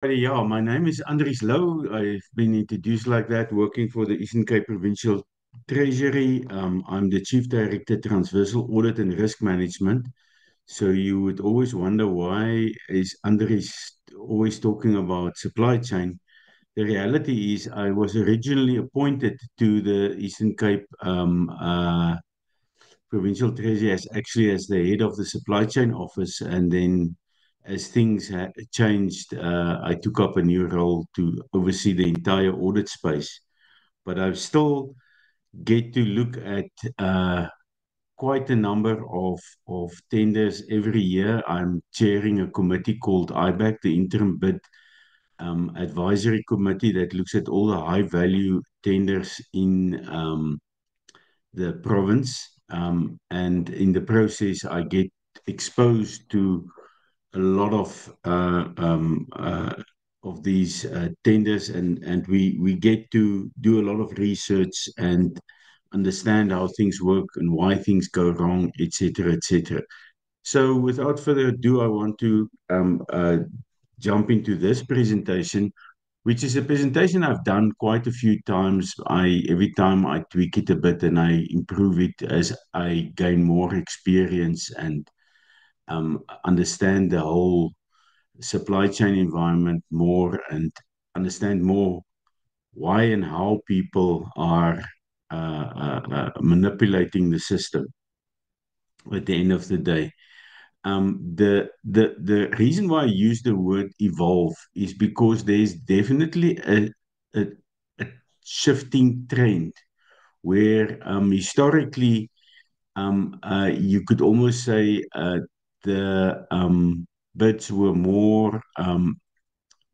Yeah, my name is Andries Lou. I've been introduced like that, working for the Eastern Cape Provincial Treasury. I'm the Chief Director, Transversal Audit and Risk Management. So you would always wonder why is Andries always talking about supply chain. The reality is I was originally appointed to the Eastern Cape Provincial Treasury as actually as the head of the supply chain office, and then as things changed, I took up a new role to oversee the entire audit space. But I still get to look at quite a number of tenders every year. I'm chairing a committee called IBAC, the Interim Bid Advisory Committee, that looks at all the high value tenders in the province. And in the process, I get exposed to a lot of these tenders, and we get to do a lot of research and understand how things work and why things go wrong, etc., etc. So, without further ado, I want to jump into this presentation, which is a presentation I've done quite a few times. I every time I tweak it a bit and I improve it as I gain more experience and understand the whole supply chain environment more and understand more why and how people are manipulating the system at the end of the day. The reason why I use the word evolve is because there's definitely a, a shifting trend where historically you could almost say the bids were more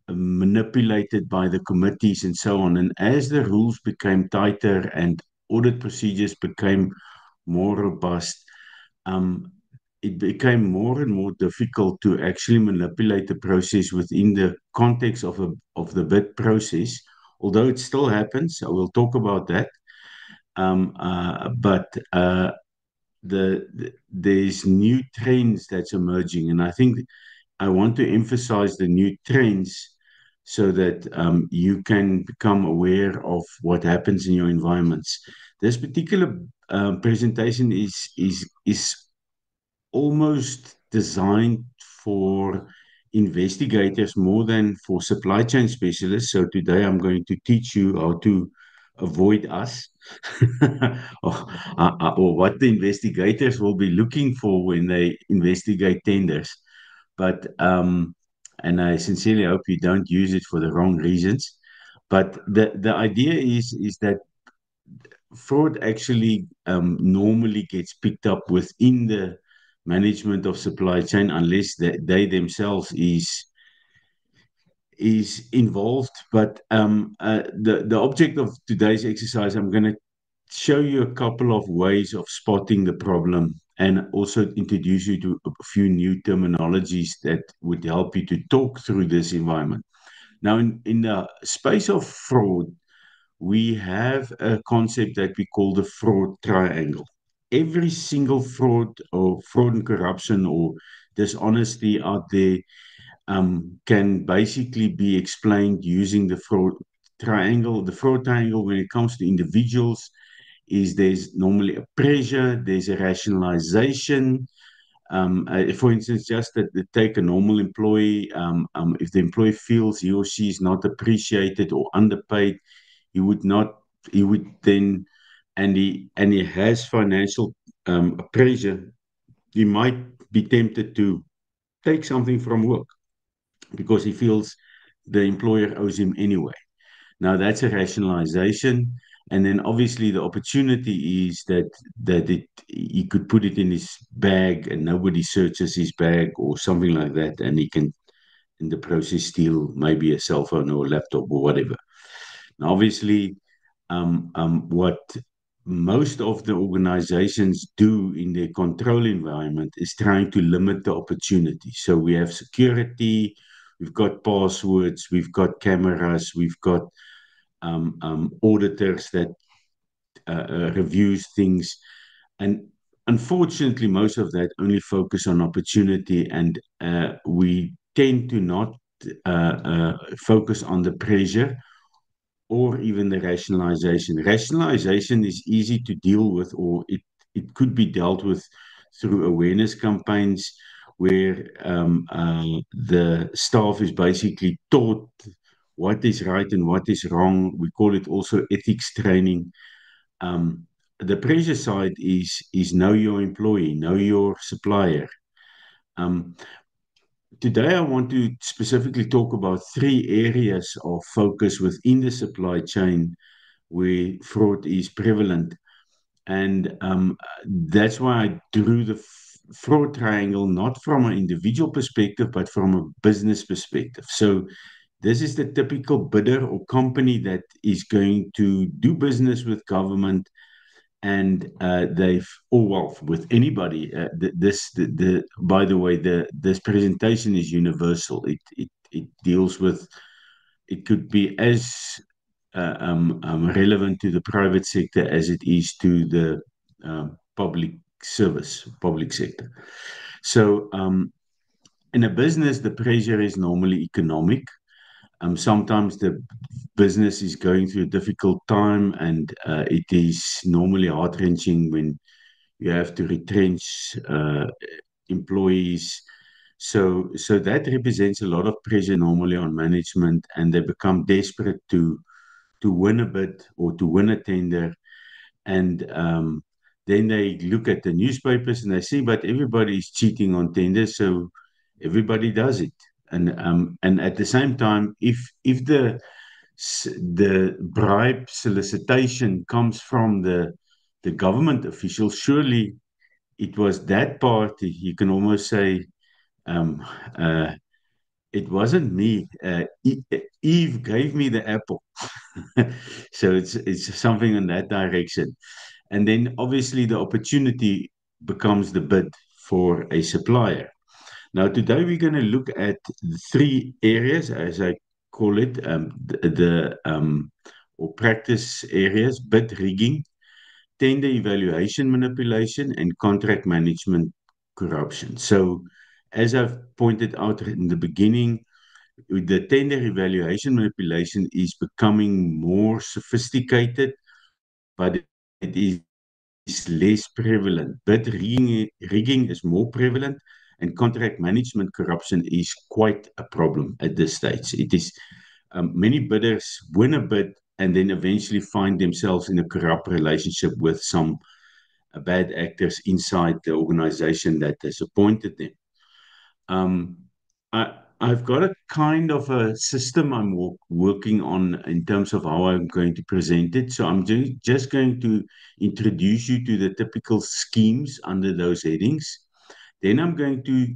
manipulated by the committees and so on. And as the rules became tighter and audit procedures became more robust, um, it became more and more difficult to actually manipulate the process within the context of the bid process. Although it still happens, I will talk about that. But there's new trends that's emerging, and I think I want to emphasize the new trends so that you can become aware of what happens in your environments. This particular presentation is almost designed for investigators more than for supply chain specialists. So today I'm going to teach you how to avoid us or what the investigators will be looking for when they investigate tenders. But and I sincerely hope you don't use it for the wrong reasons. But the idea is that fraud actually normally gets picked up within the management of supply chain unless they themselves is involved. But the object of today's exercise, I'm going to show you a couple of ways of spotting the problem and also introduce you to a few new terminologies that would help you to talk through this environment. Now, in the space of fraud, we have a concept that we call the fraud triangle. Every single fraud or fraud and corruption or dishonesty out there can basically be explained using the fraud triangle. The fraud triangle, when it comes to individuals, is there's normally a pressure, there's a rationalization. For instance, just that take a normal employee, if the employee feels he or she is not appreciated or underpaid, he would not, he would then, and he has financial pressure, he might be tempted to take something from work because he feels the employer owes him anyway. Now that's a rationalization, and then obviously the opportunity is that it he could put it in his bag and nobody searches his bag or something like that, and he can in the process steal maybe a cell phone or a laptop or whatever. Now, obviously, what most of the organizations do in their control environment is trying to limit the opportunity. So we have security, we've got passwords, we've got cameras, we've got auditors that reviews things, and unfortunately, most of that only focus on opportunity, and we tend to not focus on the pressure or even the rationalization. Rationalization is easy to deal with, or it could be dealt with through awareness campaigns where the staff is basically taught what is right and what is wrong. We call it also ethics training. The pressure side is know your employee, know your supplier. Um, Today, I want to specifically talk about three areas of focus within the supply chain where fraud is prevalent. And that's why I drew the fraud triangle not from an individual perspective, but from a business perspective. So, this is the typical bidder or company that is going to do business with government, and they've, oh well, with anybody. By the way, this presentation is universal. It deals with, it could be as relevant to the private sector as it is to the public sector. So in a business, the pressure is normally economic. Sometimes the business is going through a difficult time, and it is normally heart-wrenching when you have to retrench employees. So that represents a lot of pressure normally on management, and they become desperate to win a bid or to win a tender. And then they look at the newspapers and they see, but everybody is cheating on tenders, so everybody does it. And at the same time, if the bribe solicitation comes from the government officials, surely it was that party. You can almost say, um, uh, it wasn't me. Eve gave me the apple. So it's something in that direction. And then obviously the opportunity becomes the bid for a supplier. Now, today we're going to look at three areas, as I call it, or practice areas: bid rigging, tender evaluation manipulation, and contract management corruption. So, as I've pointed out in the beginning, the tender evaluation manipulation is becoming more sophisticated, but it is less prevalent. Bid rigging is more prevalent, and contract management corruption is quite a problem at this stage. It is many bidders win a bid and then eventually find themselves in a corrupt relationship with some bad actors inside the organization that has appointed them. Um, I've got a kind of a system I'm working on in terms of how I'm going to present it. So I'm just going to introduce you to the typical schemes under those headings. Then I'm going to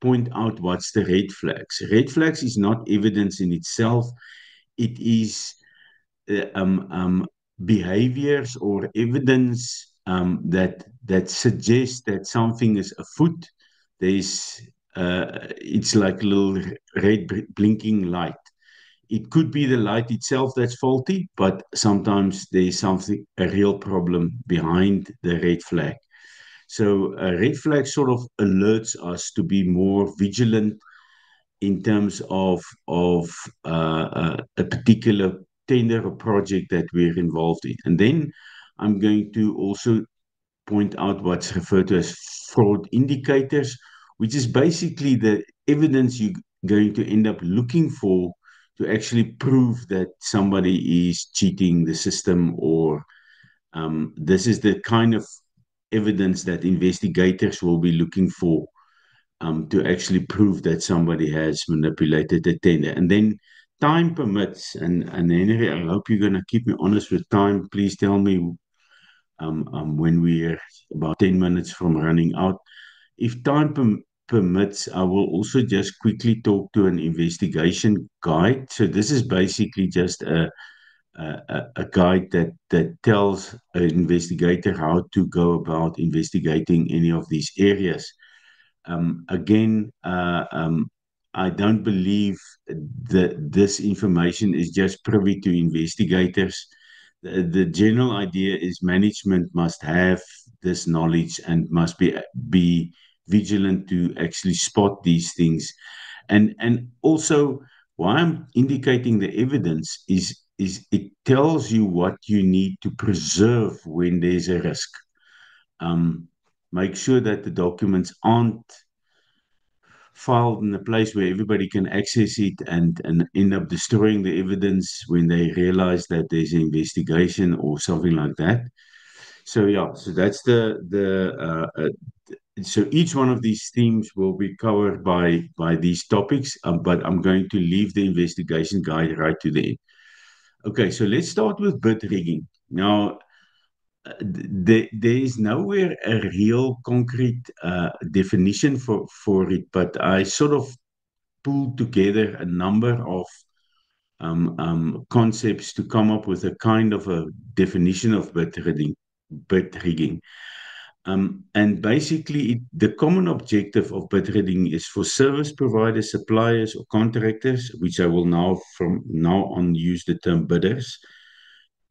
point out what's the red flags. Red flags is not evidence in itself. It is behaviors or evidence that suggests that something is afoot. There's it's like a little red blinking light. It could be the light itself that's faulty, but sometimes there's something, a real problem behind the red flag. So a red flag sort of alerts us to be more vigilant in terms of a particular tender or project that we're involved in. And then I'm going to also point out what's referred to as fraud indicators, which is basically the evidence you're going to end up looking for to actually prove that somebody is cheating the system, or this is the kind of evidence that investigators will be looking for to actually prove that somebody has manipulated the tender. And then time permits, and Henry, I hope you're going to keep me honest with time. Please tell me when we're about 10 minutes from running out. If time permits, I will also just quickly talk to an investigation guide. So this is basically just a guide that tells an investigator how to go about investigating any of these areas. Again, I don't believe that this information is just privy to investigators. The general idea is management must have this knowledge and must be vigilant to actually spot these things. And also, why I'm indicating the evidence is it tells you what you need to preserve when there's a risk. Um, Make sure that the documents aren't filed in a place where everybody can access it and end up destroying the evidence when they realize that there's an investigation or something like that. So yeah, so that's so each one of these themes will be covered by these topics, but I'm going to leave the investigation guide right to the end. Okay, so let's start with bid rigging. Now, there is nowhere a real concrete definition for it, but I sort of pulled together a number of concepts to come up with a kind of a definition of bid rigging. Bid rigging. And basically, the common objective of bid rigging is for service providers, suppliers, or contractors, which I will now from now on use the term bidders,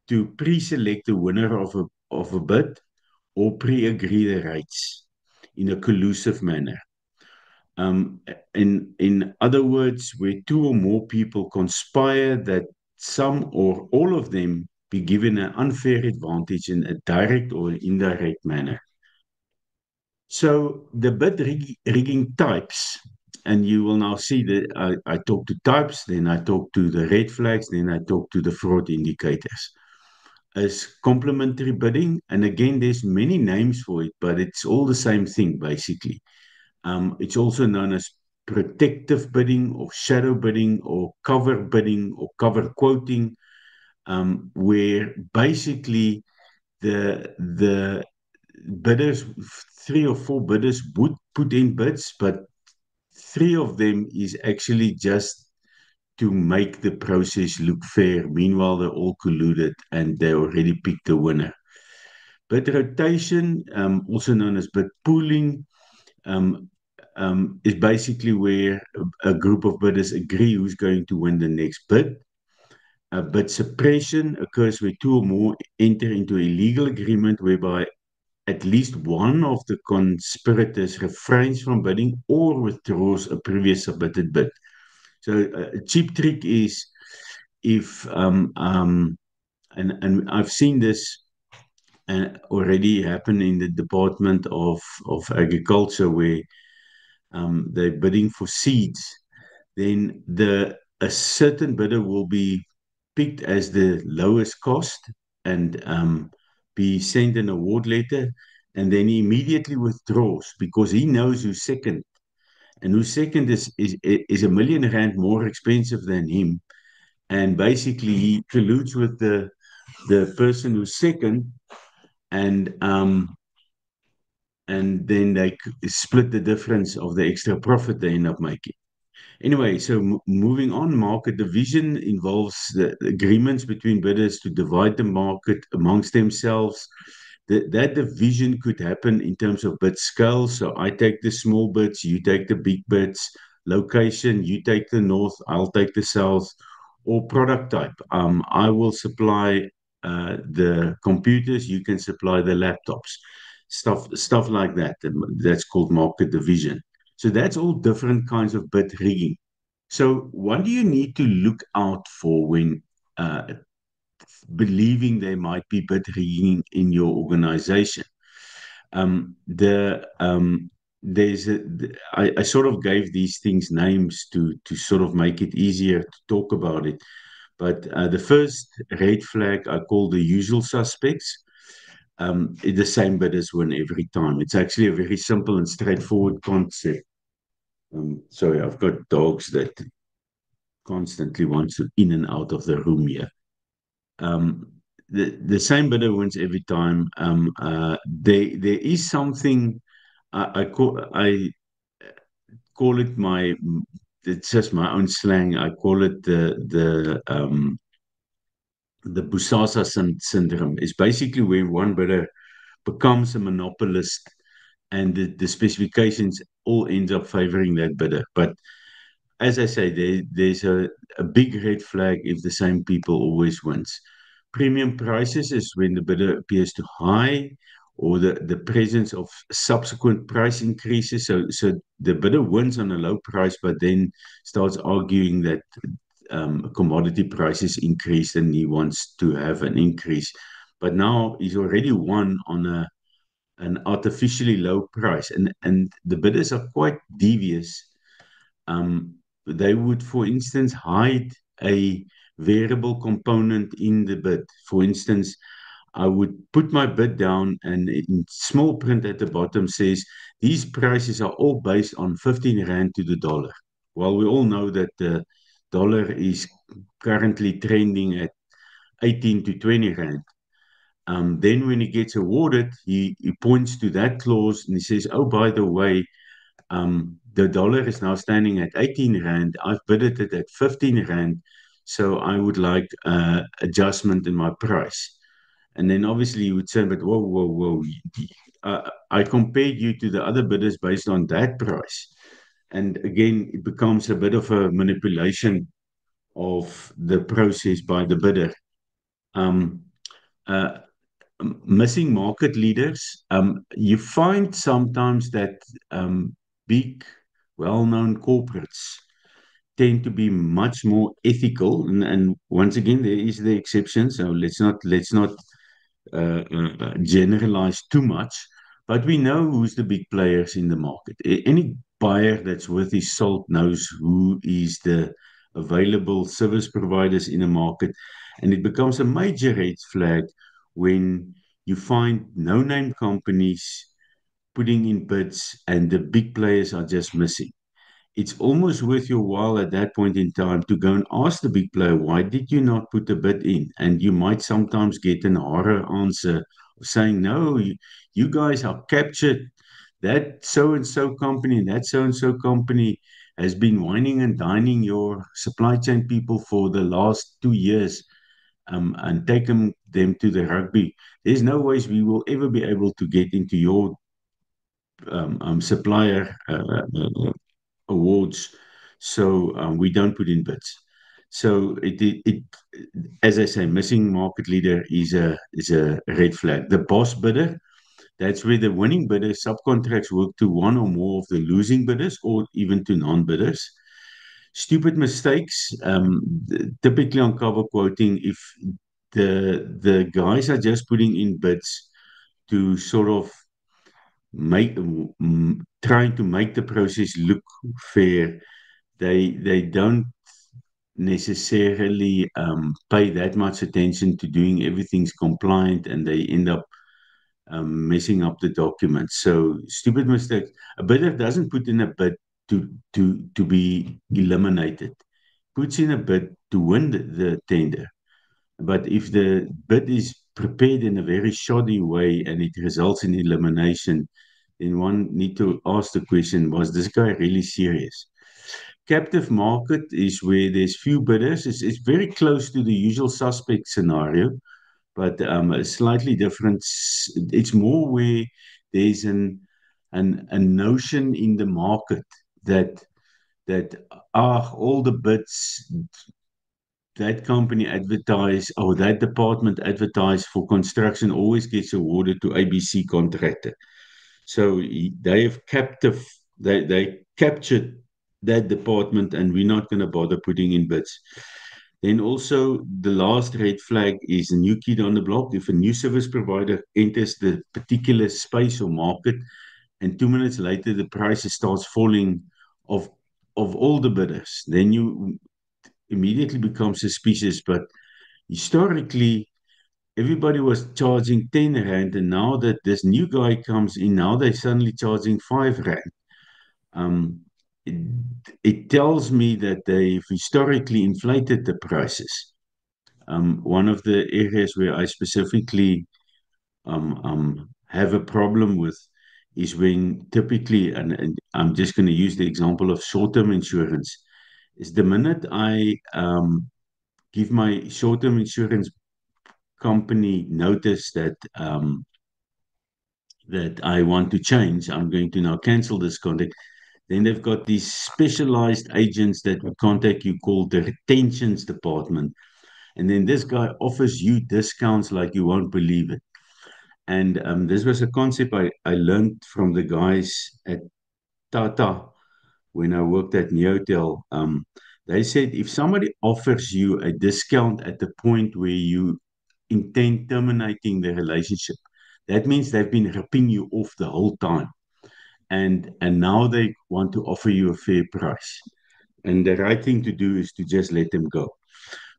to pre-select the winner of a bid or pre-agree the rates in a collusive manner. Um, in other words, where two or more people conspire that some or all of them be given an unfair advantage in a direct or indirect manner. So the rigging types, and you will now see that I talk to types, then I talk to the red flags, then I talk to the fraud indicators. As complementary bidding, and again, there's many names for it, but it's all the same thing basically. It's also known as protective bidding or shadow bidding or cover bidding or cover quoting, where basically the bidders, three or four bidders would put in bids, but three of them is actually just to make the process look fair. Meanwhile, they're all colluded and they already picked the winner. Bid rotation, also known as bid pooling, um, is basically where a group of bidders agree who's going to win the next bid. Bid suppression occurs where two or more enter into a legal agreement whereby at least one of the conspirators refrains from bidding or withdraws a previous submitted bid. So a cheap trick is if and I've seen this already happen in the Department of Agriculture where they're bidding for seeds, then a certain bidder will be picked as the lowest cost and be sent an award letter, and then he immediately withdraws because he knows who's second, and who's second is R1 million more expensive than him, and basically he colludes with the person who's second, and um, and then they split the difference of the extra profit they end up making. Anyway, so moving on, market division involves the agreements between bidders to divide the market amongst themselves. That division could happen in terms of bid scale. So I take the small bids, you take the big bids. Location, you take the north, I'll take the south. Or product type. I will supply the computers, you can supply the laptops. Stuff like that. That's called market division. So that's all different kinds of bid rigging. So what do you need to look out for when believing there might be bid rigging in your organization? There's I sort of gave these things names to sort of make it easier to talk about it. But the first red flag I call the usual suspects. The same bidders win every time. It's actually a very simple and straightforward concept. Sorry, I've got dogs that constantly wants to in and out of the room here. Um, the same bidder wins every time. There is something I call it my. It's just my own slang. I call it the Busasa syndrome. It's basically when one bidder becomes a monopolist, and the specifications all ends up favoring that bidder. But as I say, there's a big red flag if the same people always wins. Premium prices is when the bidder appears too high or the presence of subsequent price increases. So the bidder wins on a low price, but then starts arguing that commodity prices increased and he wants to have an increase. But now he's already won on an artificially low price, and the bidders are quite devious. They would, for instance, hide a variable component in the bid. For instance, I would put my bid down, and in small print at the bottom says these prices are all based on 15 Rand to the dollar. Well, we all know that the dollar is currently trending at 18 to 20 Rand. Then when he gets awarded, he points to that clause and he says, oh, by the way, the dollar is now standing at 18 Rand. I've bidded it at 15 Rand. So I would like adjustment in my price. And then obviously you would say, but whoa. I compared you to the other bidders based on that price. And again, it becomes a bit of a manipulation of the process by the bidder. Um, uh, Missing market leaders. You find sometimes that big, well-known corporates tend to be much more ethical, and once again, there is the exception. So let's not generalize too much. But we know who's the big players in the market. Any buyer that's worth his salt knows who is the available service providers in the market, and it becomes a major red flag when you find no-name companies putting in bids and the big players are just missing. It's almost worth your while at that point in time to go and ask the big player, why did you not put a bid in? And you might sometimes get an horror answer saying, no, you guys are captured. That so and so company and that so and so company has been whining and dining your supply chain people for the last 2 years, and taken them to the rugby. There's no ways we will ever be able to get into your supplier awards. So we don't put in bids. So as I say, missing market leader is a red flag. The boss bidder, that's where the winning bidder subcontracts work to one or more of the losing bidders or even to non-bidders. Stupid mistakes, typically on cover quoting, if the guys are just putting in bids to sort of make trying to make the process look fair, they don't necessarily pay that much attention to doing everything's compliant, and they end up messing up the documents. So stupid mistakes. A bidder doesn't put in a bid to be eliminated. Puts in a bid to win the tender. But if the bid is prepared in a very shoddy way and it results in elimination, then one need to ask the question, was this guy really serious? Captive market is where there's few bidders. It's very close to the usual suspect scenario, but a slightly different. It's more where there's a notion in the market that that all the bids that company advertise or that department advertise for construction always gets awarded to ABC contractor. So they have captive, they captured that department, and we're not going to bother putting in bids. Then also the last red flag is a new kid on the block. If a new service provider enters the particular space or market, and 2 minutes later the price starts falling of of all the bidders, then you immediately become suspicious. But historically, everybody was charging 10 Rand, and now that this new guy comes in, now they're suddenly charging 5 Rand. Um, it, it tells me that they've historically inflated the prices. One of the areas where I specifically have a problem with is when typically, and I'm just going to use the example of short-term insurance, is the minute I give my short-term insurance company notice that I want to change, I'm going to now cancel this contract. Then they've got these specialized agents that will contact you called the retentions department. And then this guy offers you discounts like you won't believe it. And this was a concept I learned from the guys at Tata when I worked at Neotel. They said if somebody offers you a discount at the point where you intend terminating the relationship, that means they've been ripping you off the whole time. And now they want to offer you a fair price. And the right thing to do is to just let them go.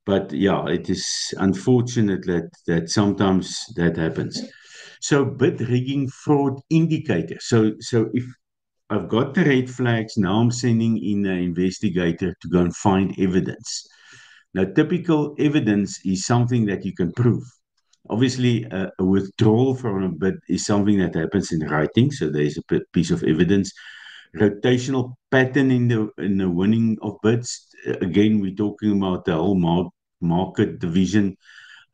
But yeah, it is unfortunate that sometimes that happens. So bid rigging fraud indicator. So if I've got the red flags, now I'm sending in an investigator to go and find evidence. Now, typical evidence is something that you can prove. Obviously, a withdrawal from a bid is something that happens in writing, so there's a piece of evidence. Rotational pattern in the winning of bids. Again, we're talking about the whole market division,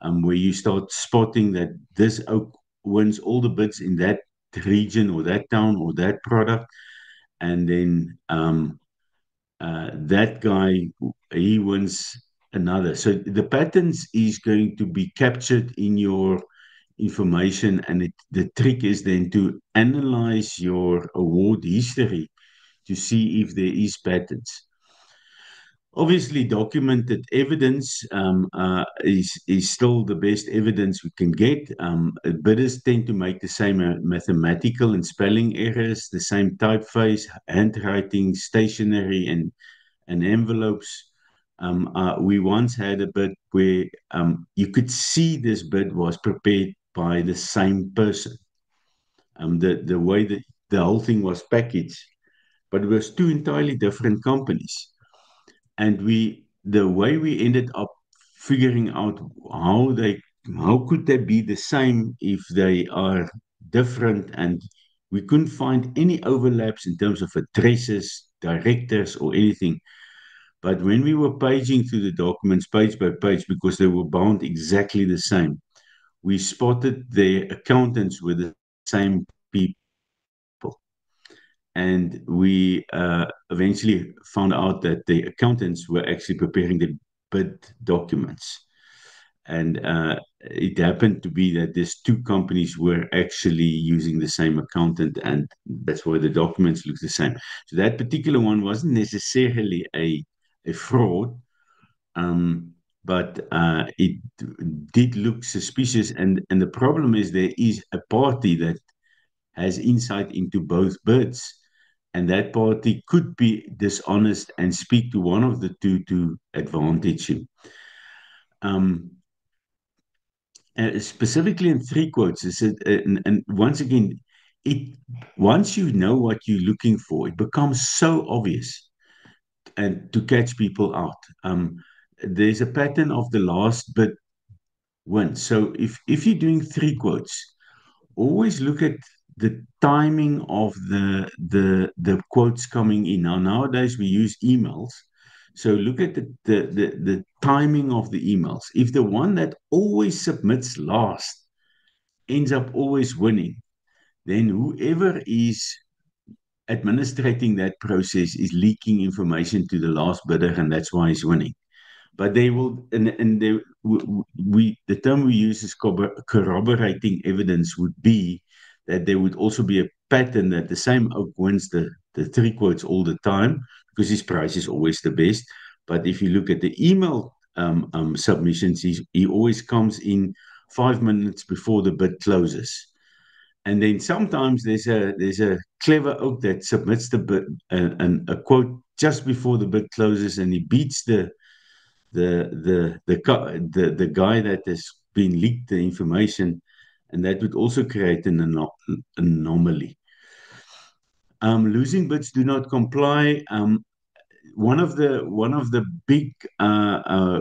where you start spotting that this oak wins all the bids in that region or that town or that product, and then that guy, he wins another. So the patterns is going to be captured in your information, and the trick is then to analyze your award history to see if there is patterns. Obviously, documented evidence is still the best evidence we can get. Bidders tend to make the same mathematical and spelling errors, the same typeface, handwriting, stationery, and envelopes. We once had a bid where you could see this bid was prepared by the same person. The way that the whole thing was packaged, but it was two entirely different companies. And the way we ended up figuring out how could they be the same if they are different, and we couldn't find any overlaps in terms of addresses, directors, or anything. But when we were paging through the documents page by page, because they were bound exactly the same, we spotted their accountants were the same people. And we eventually found out that the accountants were actually preparing the bid documents. And it happened to be that these two companies were actually using the same accountant, and that's why the documents look the same. So that particular one wasn't necessarily a fraud, but it did look suspicious. And the problem is there is a party that has insight into both bids, and that party could be dishonest and speak to one of the two to advantage you. Um, Specifically in three quotes, and once again, it once you know what you're looking for, it becomes so obvious and to catch people out. There's a pattern of the last bid wins. So if you're doing three quotes, always look at the timing of the quotes coming in. Now nowadays we use emails, so look at the timing of the emails. If the one that always submits last ends up always winning, then whoever is administrating that process is leaking information to the last bidder, and that's why he's winning. But they will, and they, we the term we use is corroborating evidence would be that there would also be a pattern that the same oak wins the three quotes all the time because his price is always the best. But if you look at the email submissions, he always comes in 5 minutes before the bid closes. And then sometimes there's a clever oak that submits the bid and a quote just before the bid closes, and he beats the guy that has been leaked the information, and that would also create an anomaly. Losing bids do not comply. One of the big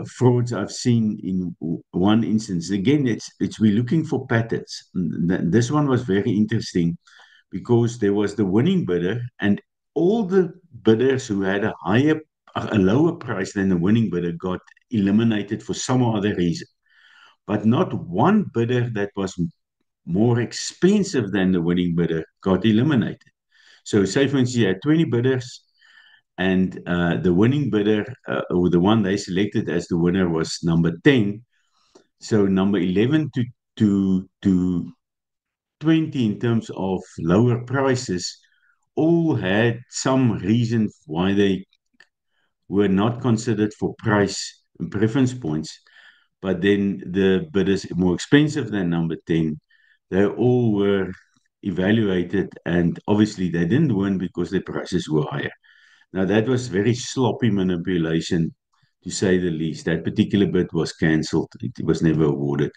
frauds I've seen in one instance. Again, it's we're looking for patterns. This one was very interesting because there was the winning bidder, and all the bidders who had a lower price than the winning bidder got eliminated for some other reason. But not one bidder that was more expensive than the winning bidder got eliminated. So, say for instance, you had 20 bidders, and the winning bidder, or the one they selected as the winner, was number 10. So, number 11 to 20 in terms of lower prices all had some reason why they were not considered for price and preference points. But then the bidders more expensive than number 10, they all were evaluated, and obviously they didn't win because their prices were higher. Now, that was very sloppy manipulation, to say the least. That particular bid was cancelled. It was never awarded.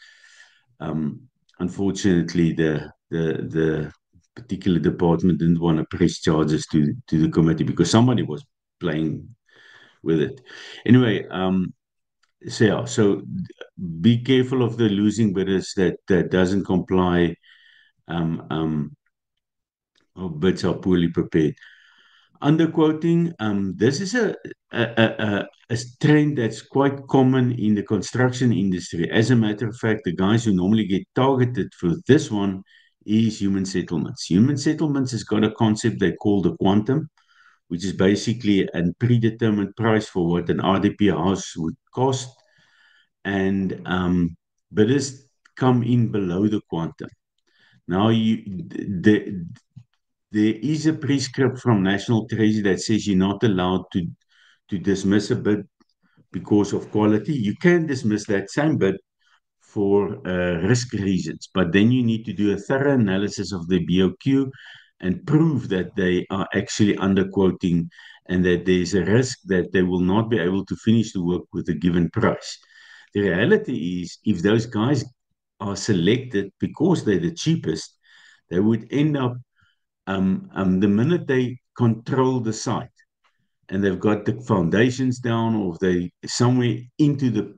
Um, Unfortunately, the particular department didn't want to press charges to the committee because somebody was playing with it. Anyway, so yeah, so be careful of the losing bidders that doesn't comply, or bids are poorly prepared. Underquoting, this is a trend that's quite common in the construction industry. As a matter of fact, the guys who normally get targeted for this one is human settlements. Human settlements has got a concept they call the quantum, which is basically a predetermined price for what an RDP house would cost, and bidders come in below the quantum. Now, there is a prescript from National Treasury that says you're not allowed to dismiss a bid because of quality. You can dismiss that same bid for risk reasons, but then you need to do a thorough analysis of the BOQ and prove that they are actually underquoting and that there's a risk that they will not be able to finish the work with a given price. The reality is, if those guys are selected because they're the cheapest, they would end up, the minute they control the site and they've got the foundations down, or if they somewhere into the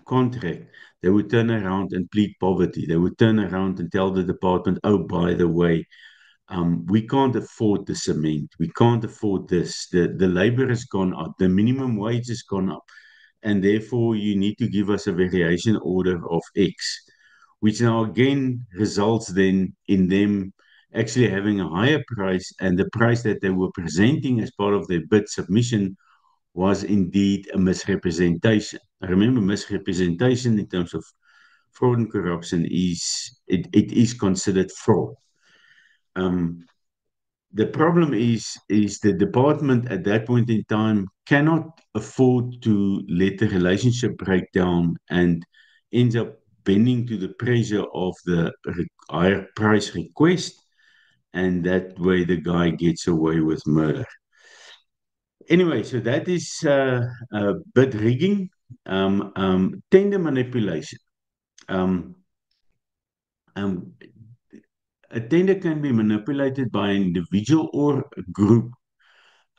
contract, they would turn around and plead poverty. They would turn around and tell the department, oh, by the way, we can't afford the cement. We can't afford this. The labor has gone up. The minimum wage has gone up. And therefore, you need to give us a variation order of X, which now again results then in them actually having a higher price, and the price that they were presenting as part of their bid submission was indeed a misrepresentation. I remember, misrepresentation in terms of fraud and corruption it is considered fraud. Um, the problem is the department at that point in time cannot afford to let the relationship break down and ends up bending to the pressure of the higher price request, and that way the guy gets away with murder. Anyway, so that is bid rigging, tender manipulation. Um, um, a tender can be manipulated by an individual or a group,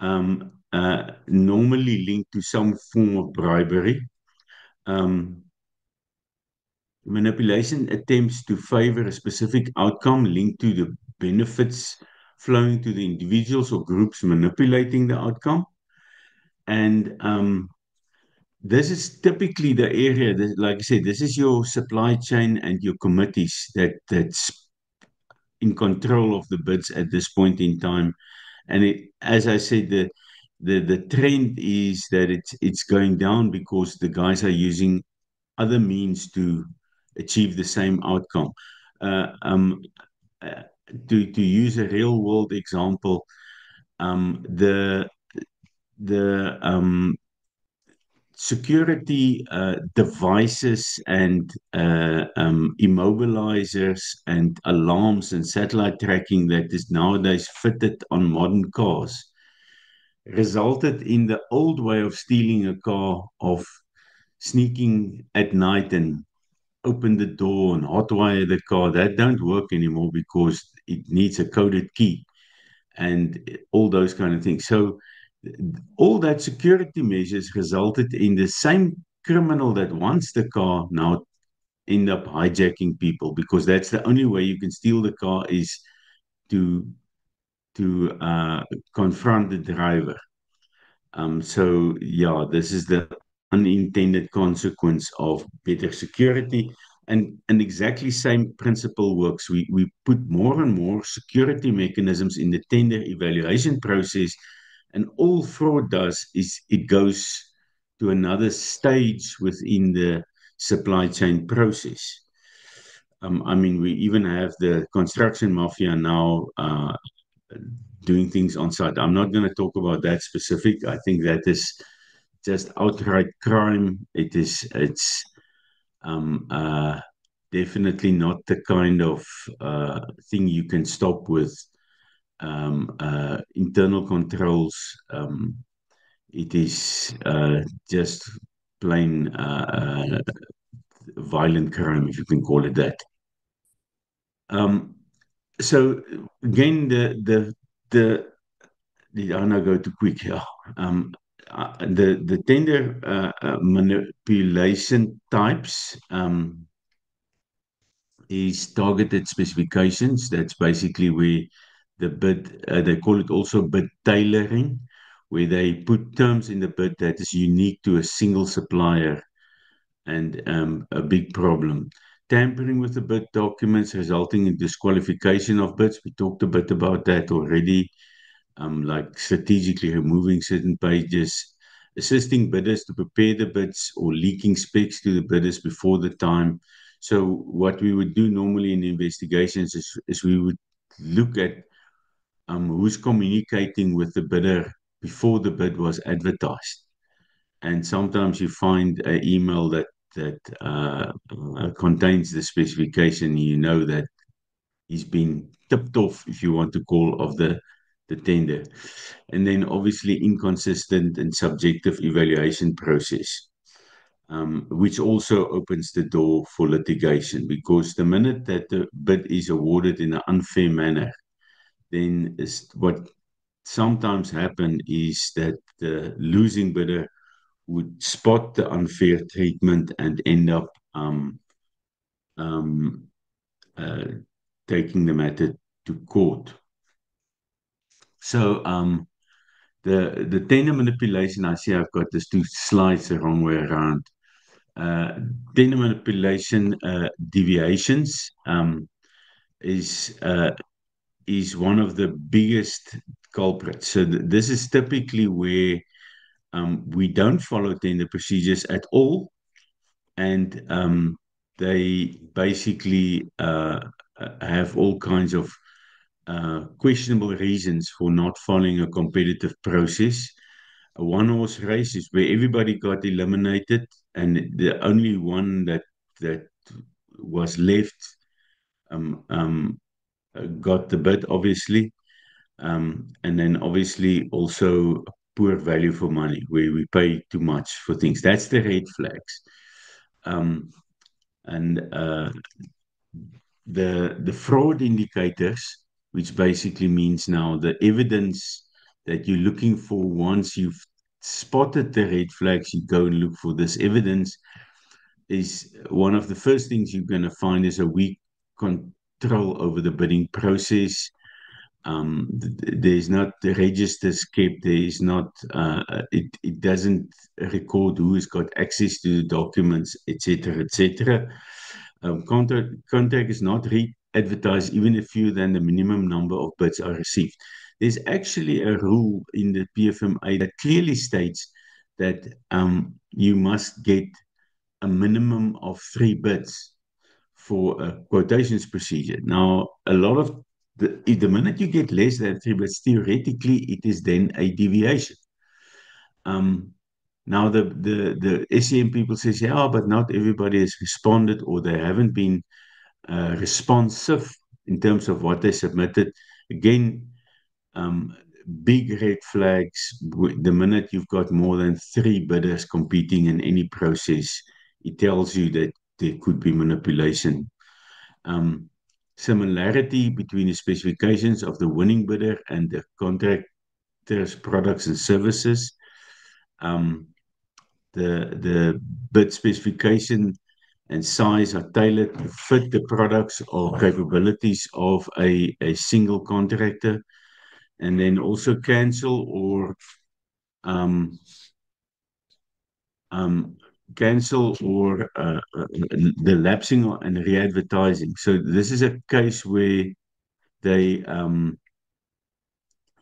normally linked to some form of bribery. Um, Manipulation attempts to favor a specific outcome linked to the benefits flowing to the individuals or groups manipulating the outcome. And this is typically the area that, like I said, this is your supply chain and your committees that's in control of the bids at this point in time. And as I said, the trend is that it's going down because the guys are using other means to achieve the same outcome. Uh, um, uh, to use a real world example, the security devices and immobilizers and alarms and satellite tracking that is nowadays fitted on modern cars resulted in the old way of stealing a car, of sneaking at night and open the door and hotwire the car. That don't work anymore because it needs a coded key and all those kind of things. So all that security measures resulted in the same criminal that wants the car now end up hijacking people, because that's the only way you can steal the car, is to confront the driver. So yeah, this is the unintended consequence of better security. And exactly same principle works. We put more and more security mechanisms in the tender evaluation process, and all fraud does is it goes to another stage within the supply chain process. I mean, we even have the construction mafia now doing things on site. I'm not going to talk about that specific. I think that is just outright crime. It's um, uh, definitely not the kind of thing you can stop with internal controls. It is just plain violent crime, if you can call it that. Um, so again, I now go too quick here. Um, the tender manipulation types is targeted specifications. That's basically where the bid, they call it also bid tailoring, where they put terms in the bid that is unique to a single supplier and a big problem. Tampering with the bid documents resulting in disqualification of bids. We talked a bit about that already, like strategically removing certain pages, assisting bidders to prepare the bids or leaking specs to the bidders before the time. So what we would do normally in investigations is we would look at who's communicating with the bidder before the bid was advertised. And sometimes you find an email that contains the specification. You know that he's been tipped off, if you want to call, of the tender. And then obviously inconsistent and subjective evaluation process, which also opens the door for litigation, because the minute that the bid is awarded in an unfair manner, then is what sometimes happen is that the losing bidder would spot the unfair treatment and end up um, uh, taking the matter to court. So the tender manipulation, I see I've got these two slides the wrong way around. Uh, Tender manipulation deviations is is one of the biggest culprits. So this is typically where we don't follow tender procedures at all, and they basically have all kinds of questionable reasons for not following a competitive process. A one horse race is where everybody got eliminated, and the only one that was left um, um, got the bid, obviously. And then obviously also poor value for money, where we pay too much for things. That's the red flags. Um, and the fraud indicators, which basically means now the evidence that you're looking for. Once you've spotted the red flags, you go and look for this evidence. Is one of the first things you're going to find is a weak control over the bidding process. There's not the registers kept. There is not. It doesn't record who has got access to the documents, etc., etc. Contract is not re-advertised even if fewer than the minimum number of bids are received. There's actually a rule in the PFMA that clearly states that you must get a minimum of 3 bids for a quotations procedure. Now, a lot of the minute you get less than 3 bids, theoretically, it is then a deviation. Um, Now, the SEM people says, yeah, but not everybody has responded, or they haven't been responsive in terms of what they submitted. Again, big red flags. The minute you've got more than 3 bidders competing in any process, it tells you that there could be manipulation. Um, Similarity between the specifications of the winning bidder and the contractor's products and services. Um, the bid specification and size are tailored to fit the products or capabilities of a single contractor, and then also cancel or um, um, the lapsing and re-advertising. So this is a case where they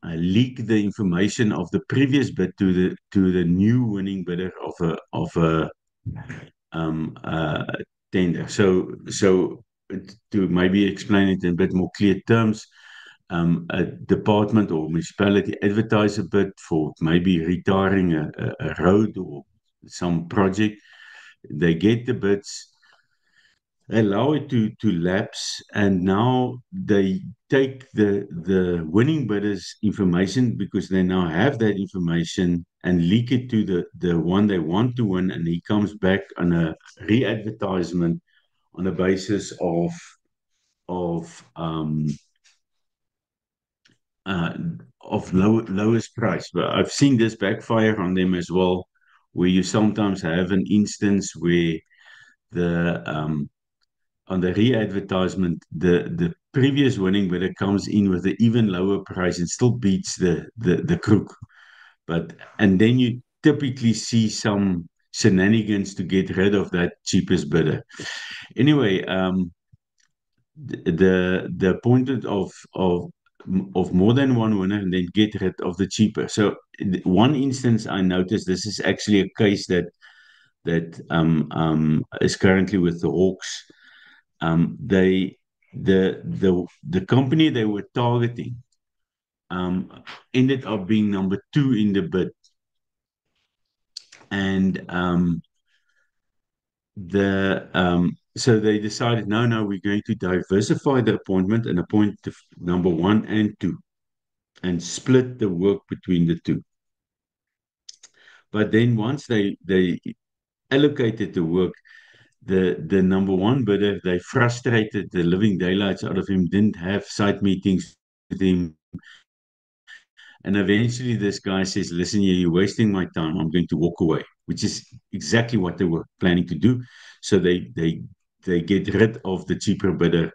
leak the information of the previous bid to the new winning bidder of a um, uh, tender. So to maybe explain it in a bit more clear terms, a department or municipality advertise a bit for maybe retiring a road or some project. They get the bids, allow it to lapse, and now they take the winning bidders information, because they now have that information, and leak it to the one they want to win, and he comes back on a re-advertisement on the basis of uh, lowest price. But I've seen this backfire on them as well, where you sometimes have an instance where the on the re-advertisement, the previous winning bidder comes in with an even lower price and still beats the crook. But and then you typically see some shenanigans to get rid of that cheapest bidder. Anyway, the point of more than one winner and then get rid of the cheaper. So one instance I noticed, this is actually a case that is currently with the Hawks. They the company they were targeting um, ended up being number two in the bid, and so they decided, no, we're going to diversify the appointment and appoint the number one and two, and split the work between the two. But then once they allocated the work, the number one bidder, they frustrated the living daylights out of him, didn't have site meetings with him. And eventually this guy says, listen, you're wasting my time. I'm going to walk away, which is exactly what they were planning to do. So they get rid of the cheaper bidder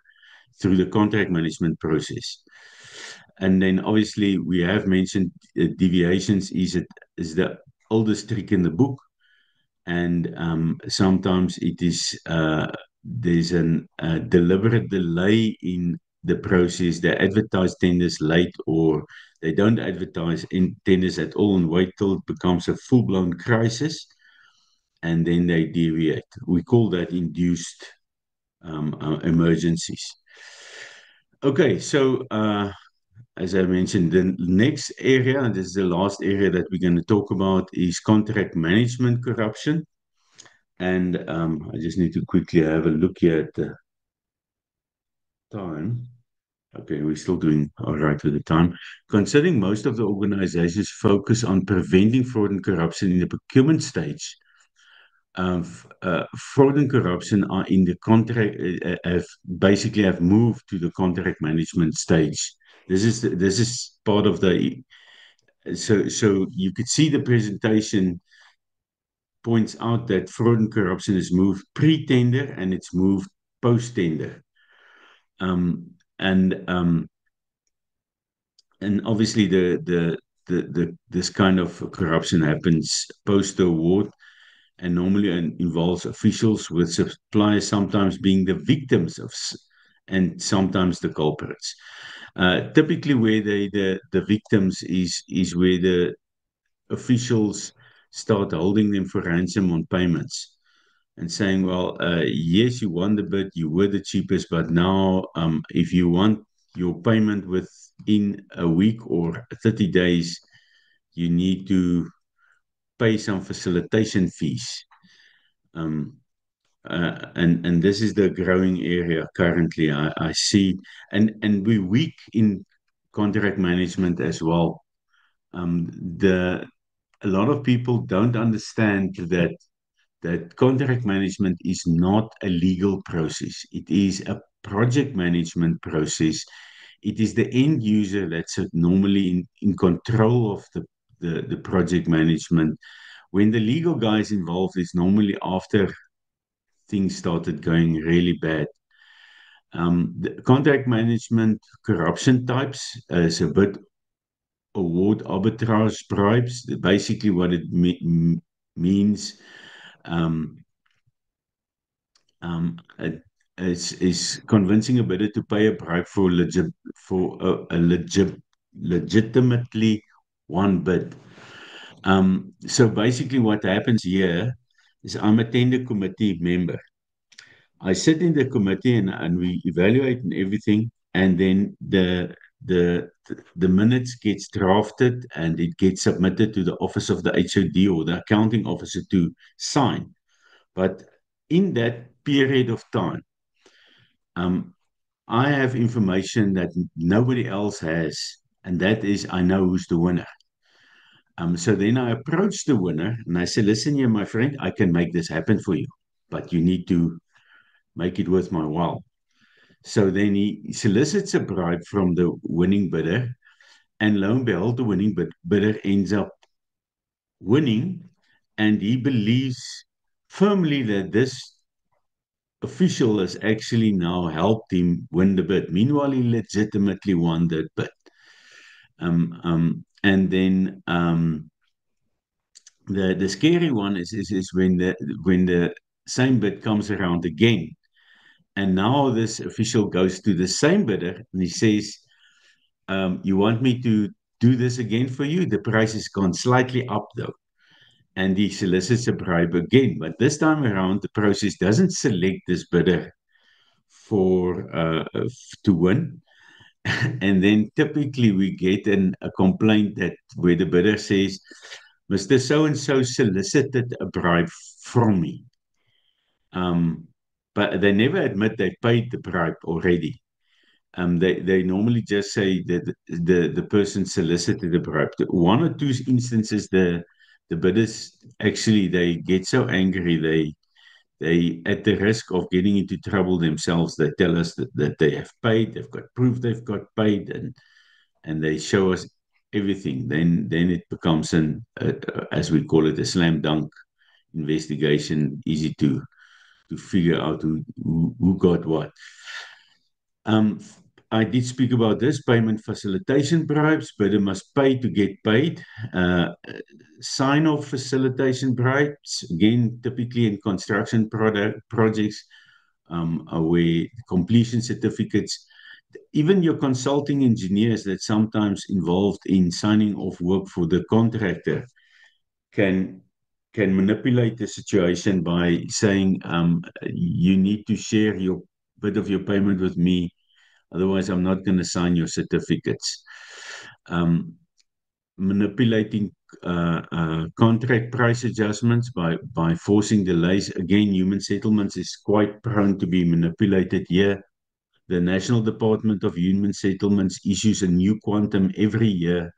through the contract management process. And then obviously we have mentioned deviations is the oldest trick in the book. And sometimes it is there's a deliberate delay in the process. They advertise tenders late, or they don't advertise in tenders at all and wait till it becomes a full-blown crisis, and then they deviate. We call that induced emergencies. Okay, so as I mentioned, the next area, and this is the last area that we're going to talk about, is contract management corruption. And I just need to quickly have a look here at the time. Okay, we're still doing all right with the time. Considering most of the organizations focus on preventing fraud and corruption in the procurement stage, fraud and corruption are in the contract, have moved to the contract management stage. This is part of the so you could see the presentation points out that fraud and corruption has moved pre-tender and it's moved post-tender. And obviously this kind of corruption happens post the award, and normally involves officials, with suppliers sometimes being the victims of and sometimes the culprits. Typically, where the victims is where the officials start holding them for ransom on payments and saying, well, yes, you won the bid, you were the cheapest, but now if you want your payment within a week or 30 days, you need to pay some facilitation fees. And this is the growing area currently. I see, and we're weak in contract management as well. The A lot of people don't understand that contract management is not a legal process. It is a project management process. It is the end user that's normally in control of the project management. When the legal guy is involved, it's normally after things started going really bad. The contract management corruption types is a bit award arbitrage bribes. Basically, what it means um, is convincing a bidder to pay a bribe for legitimately won bid. So basically, what happens here is I'm a tender committee member. I sit in the committee and we evaluate and everything, and then the minutes gets drafted and it gets submitted to the office of the HOD or the accounting officer to sign. But in that period of time, um, I have information that nobody else has, and that is I know who's the winner. So then I approach the winner and I say, listen here, my friend, I can make this happen for you, but you need to make it worth my while. So then he solicits a bribe from the winning bidder, and lo and behold, the winning bidder ends up winning, and he believes firmly that this official has actually now helped him win the bid. Meanwhile, he legitimately won that bid. And then the scary one is when the same bid comes around again, and now this official goes to the same bidder and he says, "You want me to do this again for you? The price has gone slightly up though." And he solicits a bribe again, but this time around the process doesn't select this bidder for to win. And then typically we get a complaint that where the bidder says, Mr. So and so solicited a bribe from me. Um, but they never admit they paid the bribe already. They normally just say that the person solicited the bribe. One or two instances, the bidders actually they get so angry they at the risk of getting into trouble themselves, they tell us that they have paid, they've got proof they've got paid, and they show us everything. Then it becomes as we call it, a slam dunk investigation, easy to figure out who got what. Um, I did speak about this payment facilitation bribes, but it must pay to get paid. Uh, Sign off facilitation bribes, again, typically in construction projects, where completion certificates, even your consulting engineers that sometimes involved in signing off work for the contractor can can manipulate the situation by saying, you need to share your bit of your payment with me. Otherwise, I'm not going to sign your certificates. Um, Manipulating contract price adjustments by forcing delays. Again, human settlements is quite prone to be manipulated here. The National Department of Human Settlements issues a new quantum every year.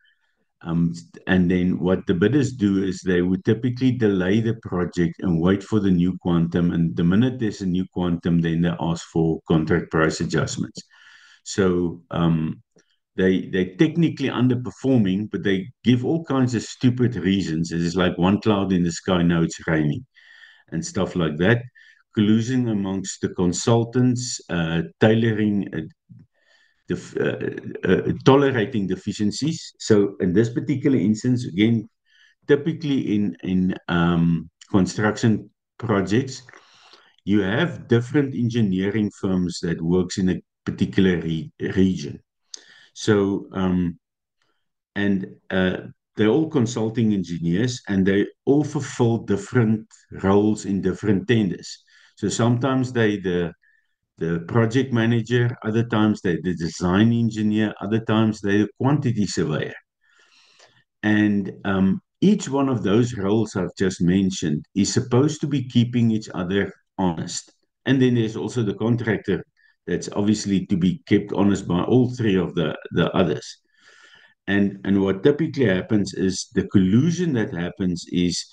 Um, and then what the bidders do is they would typically delay the project and wait for the new quantum. And the minute there's a new quantum, then they ask for contract price adjustments. So they technically underperforming, but they give all kinds of stupid reasons. It's like one cloud in the sky, now it's raining, and stuff like that. Collusion amongst the consultants, tailoring, tolerating deficiencies. So in this particular instance, again, typically in construction projects, you have different engineering firms that works in a particular region. So and they're all consulting engineers and they all fulfill different roles in different tenders. So sometimes they the project manager, other times they the design engineer, other times they the quantity surveyor. And each one of those roles I've just mentioned is supposed to be keeping each other honest. And then there's also the contractor that's obviously to be kept honest by all three of the others. And what typically happens is the collusion that happens is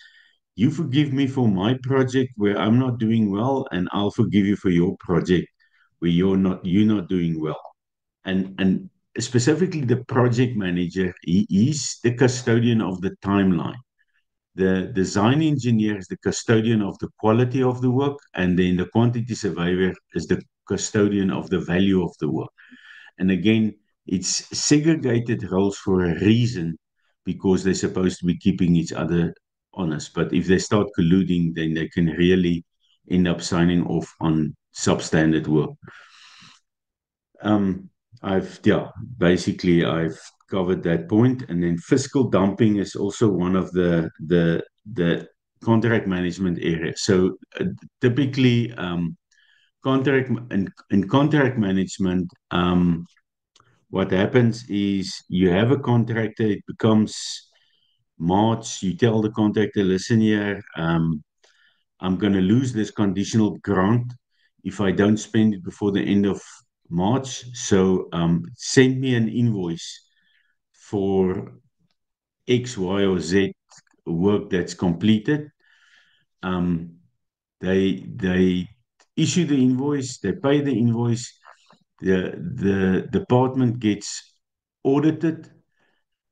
you forgive me for my project where I'm not doing well, and I'll forgive you for your project where you're not doing well. And specifically the project manager, he's the custodian of the timeline. The design engineer is the custodian of the quality of the work, and then the quantity surveyor is the custodian of the value of the work. And again, it's segregated roles for a reason because they're supposed to be keeping each other honest. But if they start colluding, then they can really end up signing off on substandard work. Um, basically I've covered that point, and then fiscal dumping is also one of the contract management areas. So typically, in contract management, what happens is you have a contractor, it becomes March, you tell the contractor, listen here, I'm going to lose this conditional grant if I don't spend it before the end of March. So send me an invoice for X, Y, or Z work that's completed. Um, they issue the invoice, they pay the invoice, the department gets audited,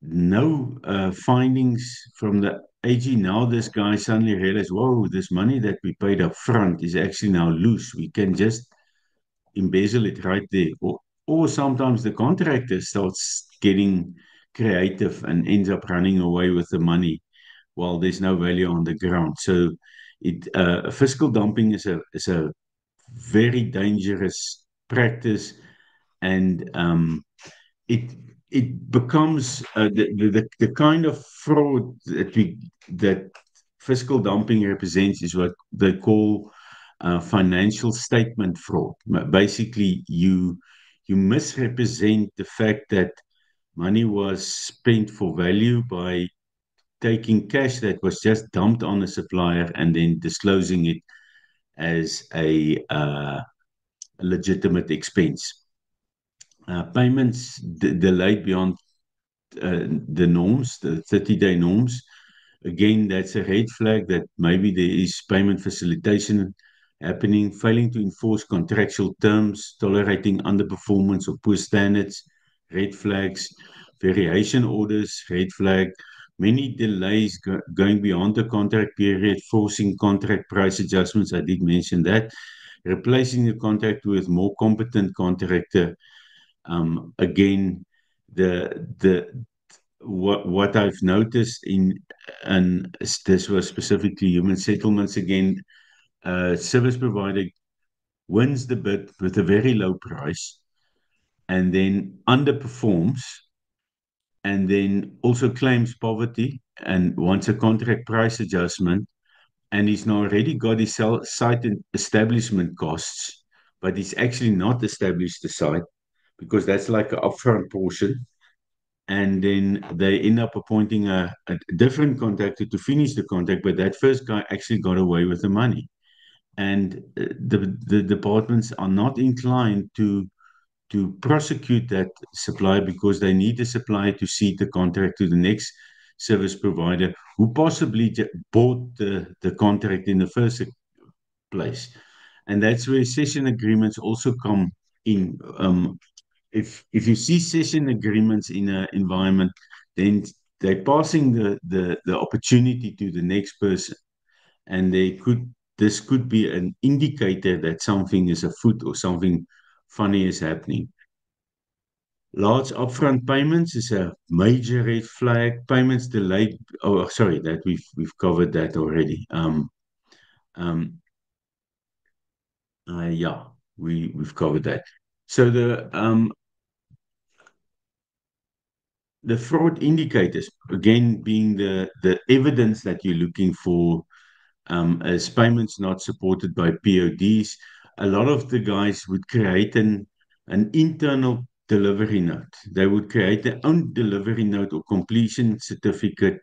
no findings from the AG. Now this guy suddenly realized, whoa, this money that we paid up front is actually now loose. We can just embezzle it right there. Or sometimes the contractor starts getting creative and ends up running away with the money while there's no value on the ground. So fiscal dumping is a very dangerous practice, and it it becomes the kind of fraud that fiscal dumping represents is what they call financial statement fraud. Basically, you misrepresent the fact that money was spent for value by taking cash that was just dumped on a supplier and then disclosing it as a legitimate expense. Payments delayed beyond the norms, the 30-day norms. Again, that's a red flag that maybe there is payment facilitation happening, failing to enforce contractual terms, tolerating underperformance or poor standards, red flags, variation orders, red flag, many delays going beyond the contract period, forcing contract price adjustments. I did mention that. Replacing the contract with more competent contractor. Again, the what I've noticed and this was specifically human settlements again, service provider wins the bid with a very low price and then underperforms and then also claims poverty and wants a contract price adjustment, and he's now already got his site and establishment costs, but he's actually not established the site because that's like an upfront portion. And then they end up appointing a different contractor to finish the contract, but that first guy actually got away with the money. And the departments are not inclined to prosecute that supplier because they need the supplier to cede the contract to the next service provider who possibly bought the contract in the first place. And that's where session agreements also come in. If you see session agreements in an environment, then they're passing the opportunity to the next person, and this could be an indicator that something is afoot or something funny is happening. Large upfront payments is a major red flag. Payments delayed. Oh, sorry, that we've covered that already. Um, yeah, we've covered that. So the fraud indicators, again, being the evidence that you're looking for, as payments not supported by PODs, a lot of the guys would create an internal delivery note. They would create their own delivery note or completion certificate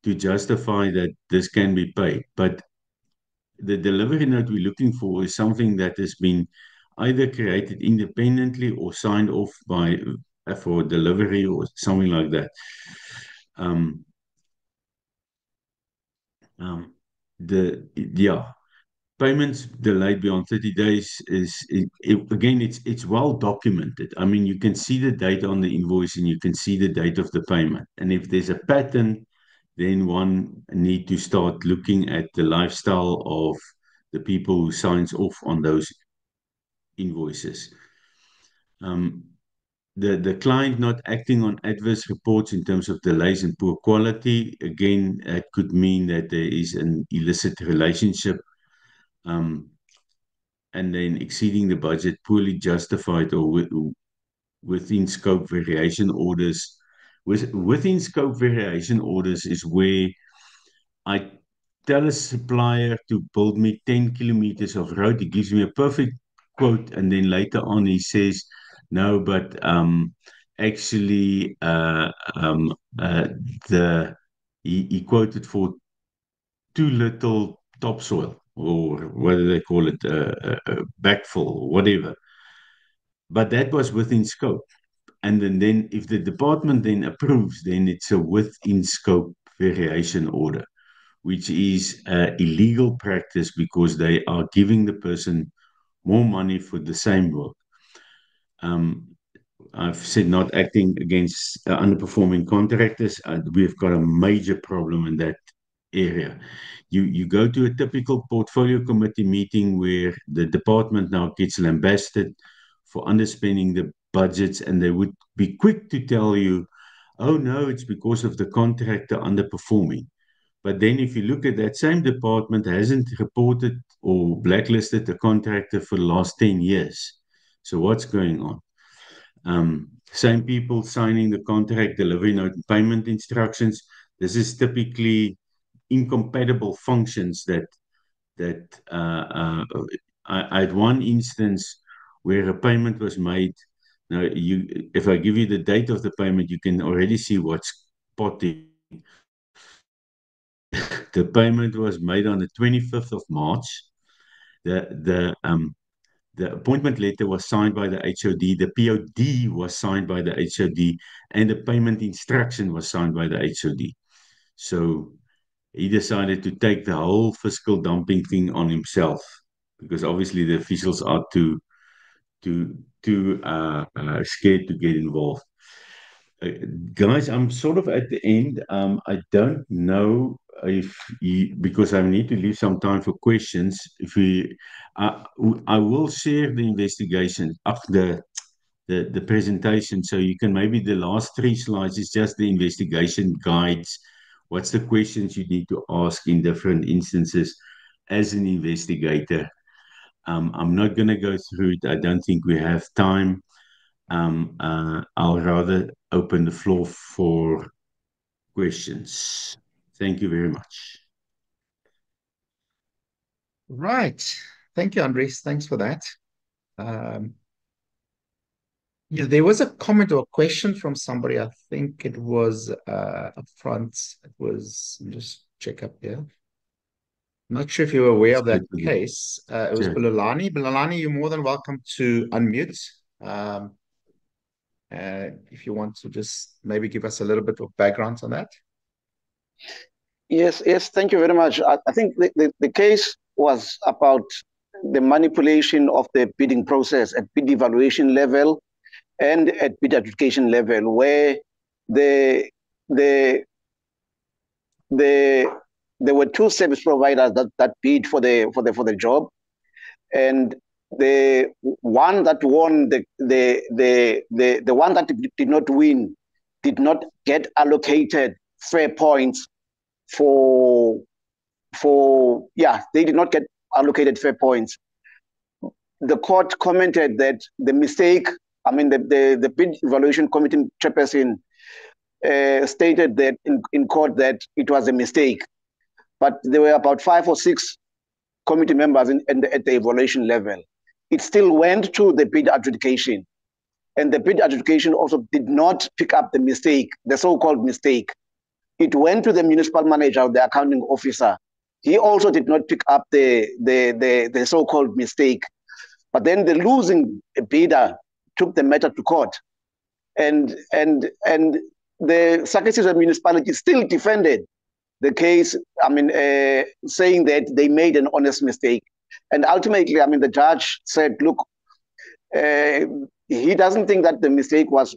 to justify that this can be paid. But the delivery note we're looking for is something that has been either created independently or signed off by for delivery or something like that. Um, the yeah, payments delayed beyond 30 days again, it's well documented. I mean, you can see the date on the invoice and you can see the date of the payment. And if there's a pattern, then one need to start looking at the lifestyle of the people who signs off on those invoices. Um, the client not acting on adverse reports in terms of delays and poor quality, again, that could mean that there is an illicit relationship, um, and then exceeding the budget, poorly justified or within scope variation orders. Within scope variation orders is where I tell a supplier to build me 10 kilometers of road. He gives me a perfect quote, and then later on he says, no, but actually, the he quoted for too little topsoil, or what do they call it, backfill, whatever. But that was within scope. And then if the department then approves, then it's a within scope variation order, which is illegal practice because they are giving the person more money for the same work. Um, I've said not acting against underperforming contractors. We've got a major problem in that area. You go to a typical portfolio committee meeting where the department now gets lambasted for underspending the budgets, and they would be quick to tell you, oh no, it's because of the contractor underperforming. But then if you look at that same department hasn't reported or blacklisted the contractor for the last 10 years. So what's going on? Same people signing the contract, delivery note, and payment instructions. This is typically incompatible functions that I had one instance where a payment was made. Now, if I give you the date of the payment, you can already see what's spotting. The payment was made on the 25th of March. The the um the appointment letter was signed by the HOD, the POD was signed by the HOD, and the payment instruction was signed by the HOD. So he decided to take the whole fiscal dumping thing on himself because obviously the officials are too scared to get involved. Uh, Guys, I'm sort of at the end. I don't know if you, because I need to leave some time for questions. If we, I, I will share the investigation of the presentation, so you can maybe the last three slides is just the investigation guides. What's the questions you need to ask in different instances as an investigator? I'm not going to go through it. I don't think we have time. I'll rather open the floor for questions. Thank you very much. Right. Thank you, Andres. Thanks for that. Um, yeah, there was a comment or a question from somebody. I think it was up front. It was, let me just check up here. Not sure if you were aware Let's of go that to the case. It was chat. Bulelani. Bulelani, you're more than welcome to unmute. Um, if you want to just maybe give us a little bit of background on that. Yes, yes, thank you very much. I think the case was about the manipulation of the bidding process at bid evaluation level and at bid adjudication level, where the the the there were two service providers that bid for the job, and the one that won the one that did not win did not get allocated fair points for they did not get allocated fair points. The court commented that the mistake, I mean, the bid evaluation committee chairperson stated that in court that it was a mistake, but there were about 5 or 6 committee members at the evaluation level. It still went to the bid adjudication, and the bid adjudication also did not pick up the mistake, the so-called mistake. It went to the municipal manager, the accounting officer. He also did not pick up the so-called mistake. But then the losing bidder took the matter to court, and the Sakesizwe municipality still defended the case. I mean, saying that they made an honest mistake, and ultimately, I mean, the judge said, "Look, he doesn't think that the mistake was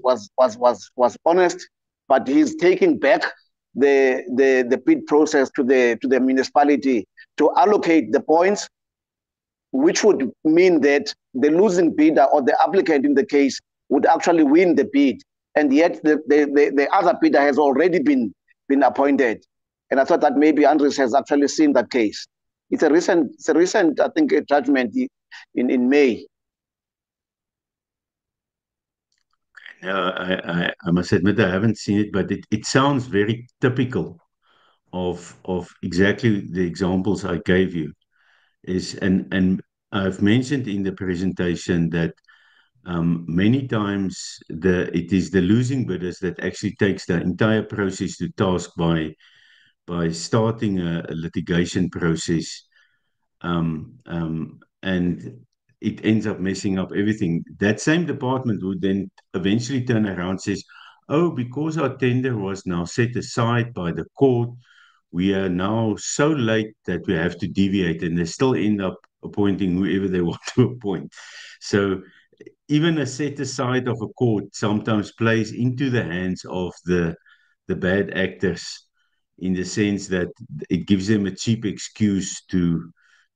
honest, but he's taking back the bid process to the municipality to allocate the points, which would mean that the losing bidder or the applicant in the case would actually win the bid, and yet the other bidder has already been appointed." And I thought that maybe Andres has actually seen that case. It's a recent I think, a judgment in May. I must admit I haven't seen it, but it sounds very typical of exactly the examples I gave you. Is and I've mentioned in the presentation that many times it is the losing bidders that actually takes the entire process to task by starting a litigation process, and it ends up messing up everything. That same department would then eventually turn around and says, "Oh, because our tender was now set aside by the court, we are now so late that we have to deviate," and they still end up appointing whoever they want to appoint. So even a set aside of a court sometimes plays into the hands of the bad actors, in the sense that it gives them a cheap excuse to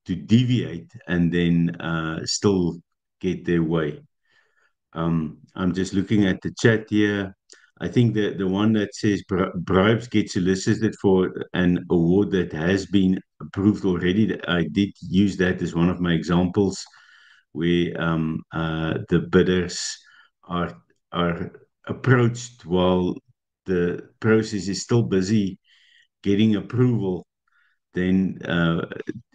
deviate and then still get their way. I'm just looking at the chat here. I think that the one that says bribes get solicited for an award that has been approved already, I did use that as one of my examples, where the bidders are are approached while the process is still busy getting approval. Then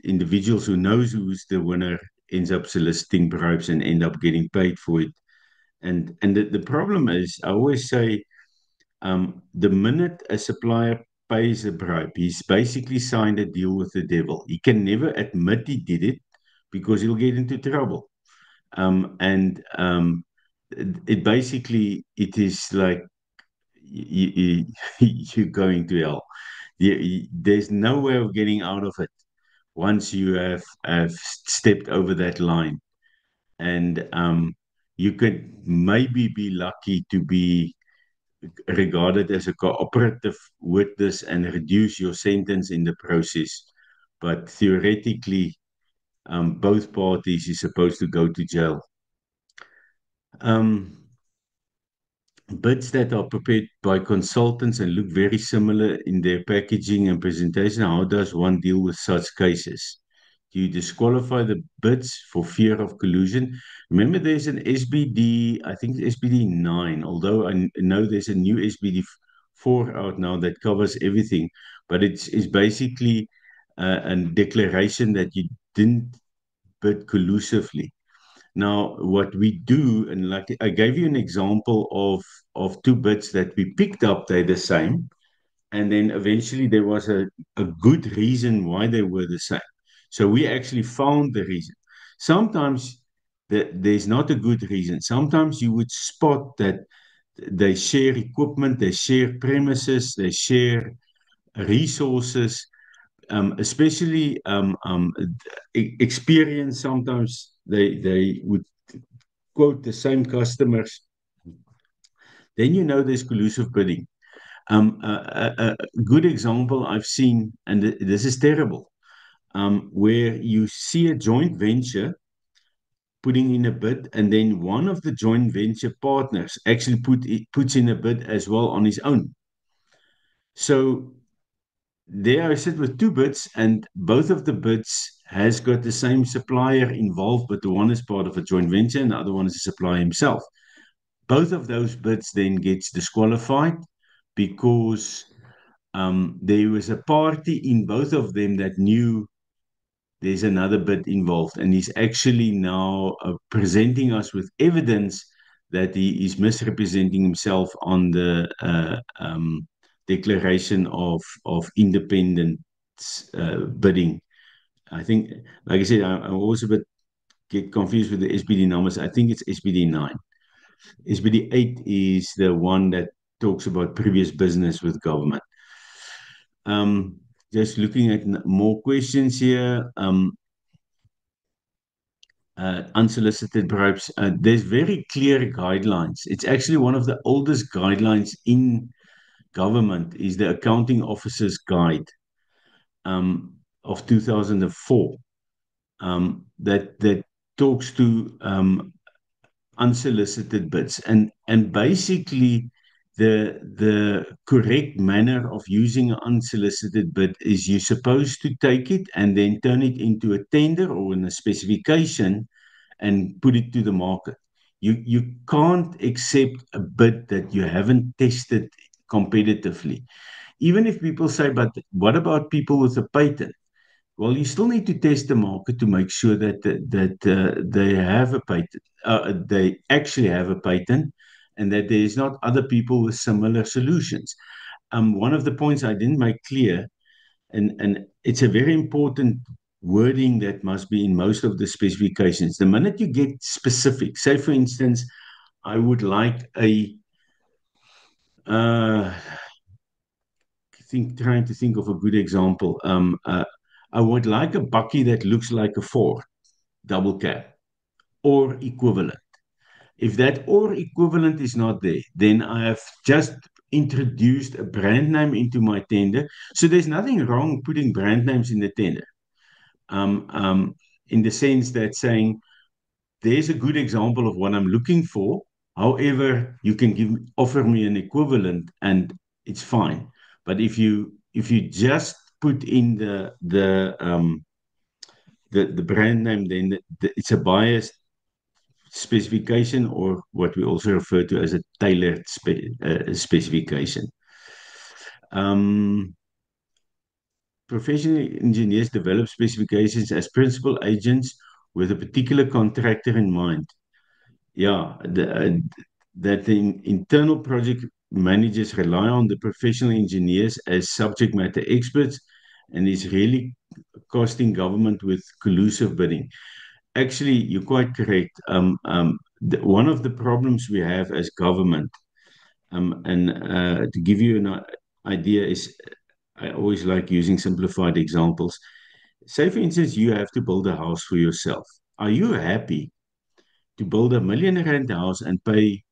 individuals who knows who's the winner ends up soliciting bribes and end up getting paid for it. And the problem is, I always say, the minute a supplier pays a bribe, he's basically signed a deal with the devil. He can never admit he did it because he'll get into trouble. And it basically, it is like you're going to hell. There's no way of getting out of it once you have stepped over that line. And you could maybe be lucky to be regarded as a cooperative witness and reduce your sentence in the process. But theoretically, both parties is supposed to go to jail. Bids that are prepared by consultants and look very similar in their packaging and presentation, how does one deal with such cases? Do you disqualify the bids for fear of collusion? Remember, there's an SBD, I think it's SBD 9, although I know there's a new SBD 4 out now that covers everything, but it's basically a declaration that you didn't bid collusively. Now, what we do, and like I gave you an example of two bids that we picked up, they're the same, and then eventually there was a good reason why they were the same. So we actually found the reason. Sometimes there's not a good reason. Sometimes you would spot that they share equipment, they share premises, they share resources, especially experience. Sometimes they would quote the same customers. Then you know there's collusive bidding. A good example I've seen, and this is terrible, where you see a joint venture putting in a bid, and then one of the joint venture partners actually puts in a bid as well on his own. So there I sit with two bids, and both of the bids has got the same supplier involved, but the one is part of a joint venture and the other one is a supplier himself. Both of those bids then gets disqualified because there was a party in both of them that knew there's another bid involved, and he's actually now presenting us with evidence that he is misrepresenting himself on the declaration of independent bidding. I think, like I said, I'm always a bit get confused with the SBD numbers. I think it's SBD 9. SBD 8 is the one that talks about previous business with government. Just looking at more questions here. Unsolicited bribes. There's very clear guidelines. It's actually one of the oldest guidelines in government, is the Accounting Officers Guide of 2004, that talks to unsolicited bids, and basically the correct manner of using an unsolicited bid is you're supposed to take it and then turn it into a tender or in a specification and put it to the market. You can't accept a bid that you haven't tested competitively. Even if people say, but what about people with a patent? Well, you still need to test the market to make sure that they have a patent, they actually have a patent, and that there is not other people with similar solutions. One of the points I didn't make clear, and it's a very important wording that must be in most of the specifications. The minute you get specific, say for instance, I would like a trying to think of a good example. I would like a bakkie that looks like a Ford double cab or equivalent. If that or equivalent is not there, then I have just introduced a brand name into my tender. So there's nothing wrong putting brand names in the tender. In the sense that saying there's a good example of what I'm looking for. However, you can offer me an equivalent and it's fine. But if you just put in the brand name, then it's a biased specification, or what we also refer to as a tailored specification. Professional engineers develop specifications as principal agents with a particular contractor in mind. Yeah, that the internal project managers rely on the professional engineers as subject matter experts and is really costing government with collusive bidding. Actually, you're quite correct. One of the problems we have as government, and to give you an idea, is I always like using simplified examples. Say, for instance, you have to build a house for yourself. Are you happy to build R1 million house and pay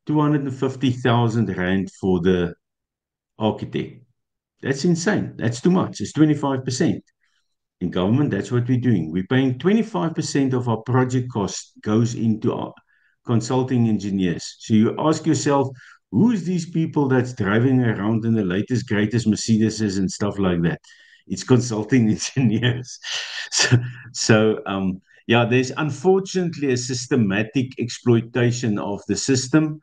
250,000 Rand for the architect? That's insane. That's too much. It's 25%. In government, that's what we're doing. We're paying 25% of our project cost goes into our consulting engineers. So you ask yourself, who's these people that's driving around in the latest, greatest Mercedes and stuff like that? It's consulting engineers. So, yeah, there's unfortunately a systematic exploitation of the system,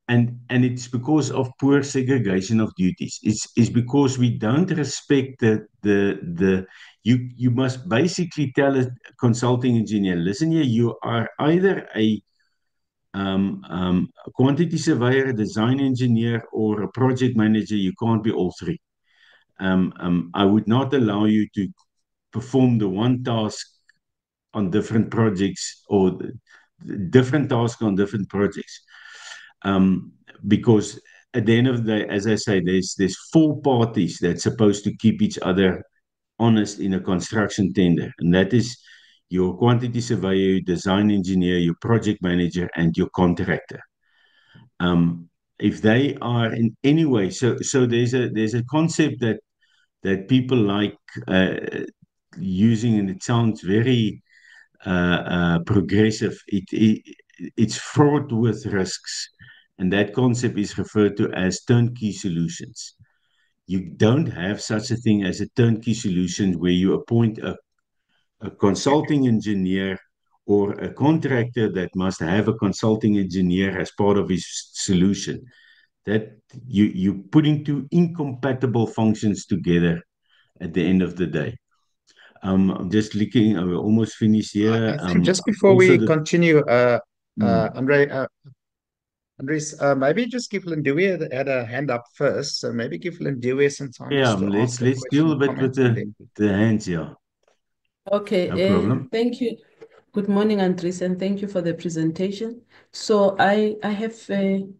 and it's because of poor segregation of duties. It's because we don't respect the you must basically tell a consulting engineer, listen here, you are either a quantity surveyor, a design engineer, or a project manager. You can't be all three. I would not allow you to perform the one task on different projects, or different tasks on different projects. Because at the end of the day, as I say, there's four parties that's supposed to keep each other honest in a construction tender, and that is your quantity surveyor, your design engineer, your project manager, and your contractor. If they are in any way, so there's a concept that people like using, and it sounds very progressive. It's fraught with risks, and that concept is referred to as turnkey solutions. You don't have such a thing as a turnkey solution where you appoint a consulting engineer or a contractor that must have a consulting engineer as part of his solution. That you're putting two incompatible functions together at the end of the day. I'm just looking, we're almost finished here. I think just before we continue, Andries, maybe just give Lindiwe had a hand up first, so maybe give Lindiwe some time just to ask a let's deal a bit with the hands here. Okay, no problem. Thank you. Good morning, Andries, and thank you for the presentation. So I have two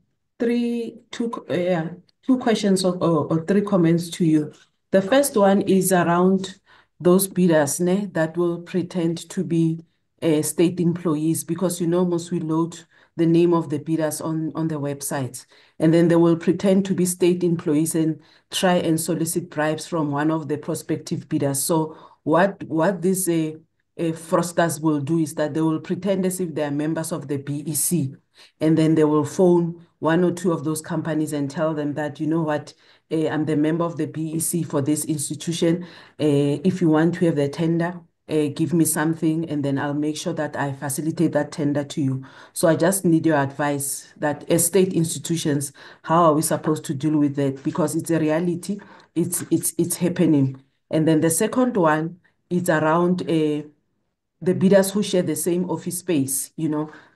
questions or three comments to you. The first one is around those bidders that will pretend to be state employees, because most we load the name of the bidders on the website, and then they will pretend to be state employees and try and solicit bribes from one of the prospective bidders. So what these fraudsters will do is that they will pretend as if they are members of the BEC, and then they will phone one or two of those companies and tell them that, you know what, I'm the member of the BEC for this institution. If you want to have the tender, give me something, and then I'll make sure that I facilitate that tender to you. So I just need your advice that as state institutions, how are we supposed to deal with that? Because it's a reality, it's happening. And then the second one it's around the bidders who share the same office space.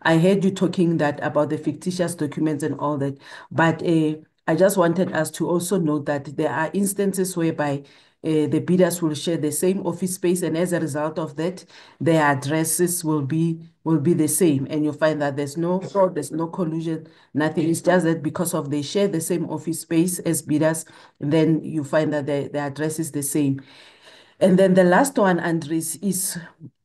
I heard you talking that about the fictitious documents and all that, but I just wanted us to also note that there are instances whereby the bidders will share the same office space, and as a result of that, their addresses will be the same, and you'll find that there's no fraud, there's no collusion, nothing. It's just that because of they share the same office space as bidders, then you find that the address is the same. And then the last one, Andres, is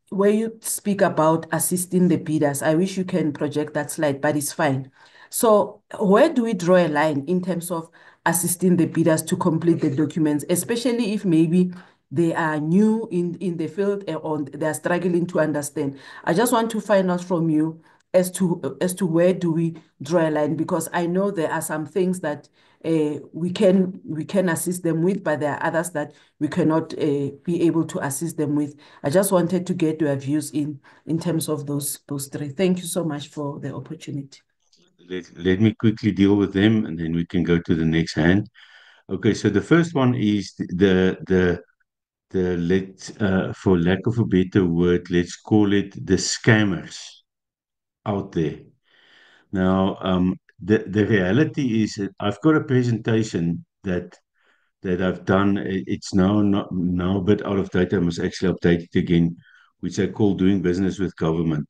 where you speak about assisting the bidders. I wish you can project that slide, but it's fine. So where do we draw a line in terms of assisting the bidders to complete the documents, especially if maybe they are new in the field or they are struggling to understand? I just want to find out from you as to where do we draw a line, because I know there are some things that we can assist them with, but there are others that we cannot be able to assist them with. I just wanted to get your views in terms of those three. Thank you so much for the opportunity. Let me quickly deal with them, and then we can go to the next hand. Okay, so the first one is for lack of a better word, let's call it the scammers out there. Now, the reality is that I've got a presentation that I've done. It's now a bit out of date. I must actually update it again, which I call Doing Business with Government.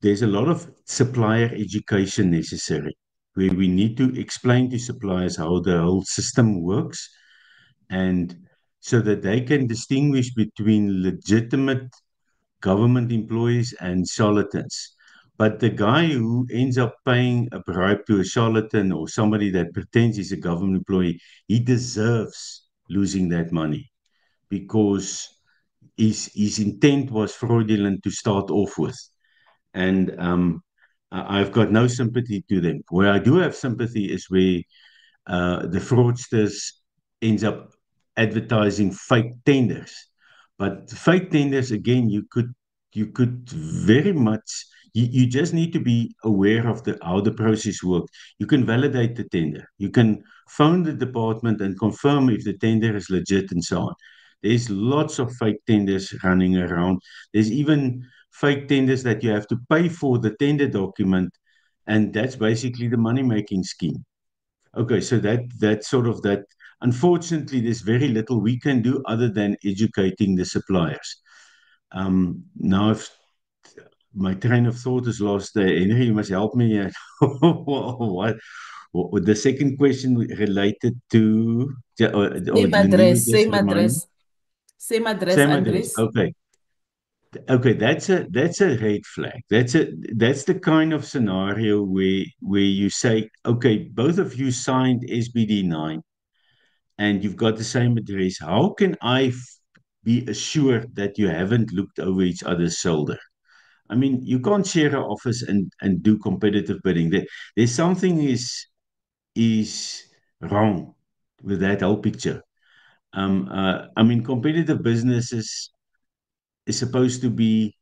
There's a lot of supplier education necessary, where we need to explain to suppliers how the whole system works, and so that they can distinguish between legitimate government employees and charlatans. But the guy who ends up paying a bribe to a charlatan or somebody that pretends he's a government employee, he deserves losing that money, because his intent was fraudulent to start off with. And I've got no sympathy to them. Where I do have sympathy is where the fraudsters ends up advertising fake tenders. But fake tenders, again, you could very much, you just need to be aware of how the process works. You can validate the tender. You can phone the department and confirm if the tender is legit and so on. There's lots of fake tenders running around. There's even fake tenders that you have to pay for the tender document, and that's basically the money-making scheme. Okay, so that's sort of that. Unfortunately, there's very little we can do other than educating the suppliers. Now, if my train of thought is lost there, Henry, you must help me. What the second question related to, or Same let me address, just same remind me. address, same address, Same address. Andres. Okay. Okay, that's a red flag. That's the kind of scenario where you say, okay, both of you signed SBD9 and you've got the same address. How can I be assured that you haven't looked over each other's shoulder? I mean, you can't share an office and do competitive bidding. There's something is wrong with that whole picture. I mean, competitive businesses is supposed to be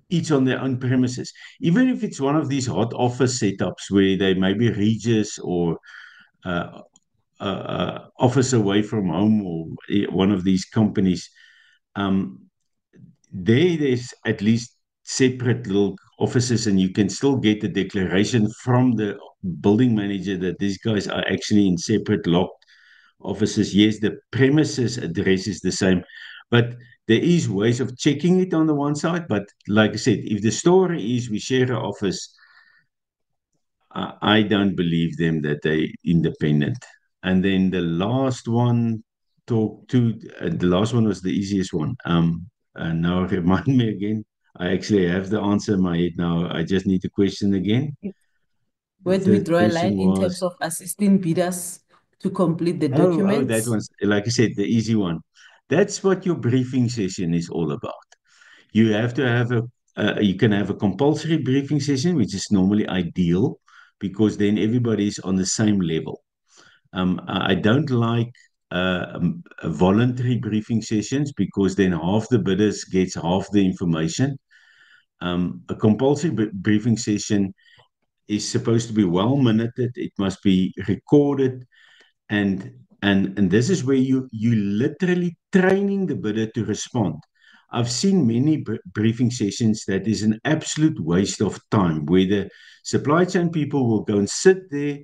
each on their own premises. Even if it's one of these hot office setups where they may be Regis or uh, office away from home, or one of these companies, um, there's at least separate little offices, and you can still get a declaration from the building manager that these guys are actually in separate locked offices. Yes, the premises address is the same, but there is ways of checking it on the one side. But like I said, if the story is we share an office, I don't believe them that they independent. And then the last one the last one was the easiest one. And now remind me again. I actually have the answer in my head now. I just need the question again. The Where do we third draw a line question in terms was, of assisting bidders to complete the that documents? one's, like I said, the easy one. That's what your briefing session is all about. You have to have you can have a compulsory briefing session, which is normally ideal because then everybody's on the same level. I don't like voluntary briefing sessions because then half the bidders gets half the information. A compulsory briefing session is supposed to be well minuted. It must be recorded, and And this is where you literally training the bidder to respond. I've seen many briefing sessions that is an absolute waste of time, where the supply chain people will go and sit there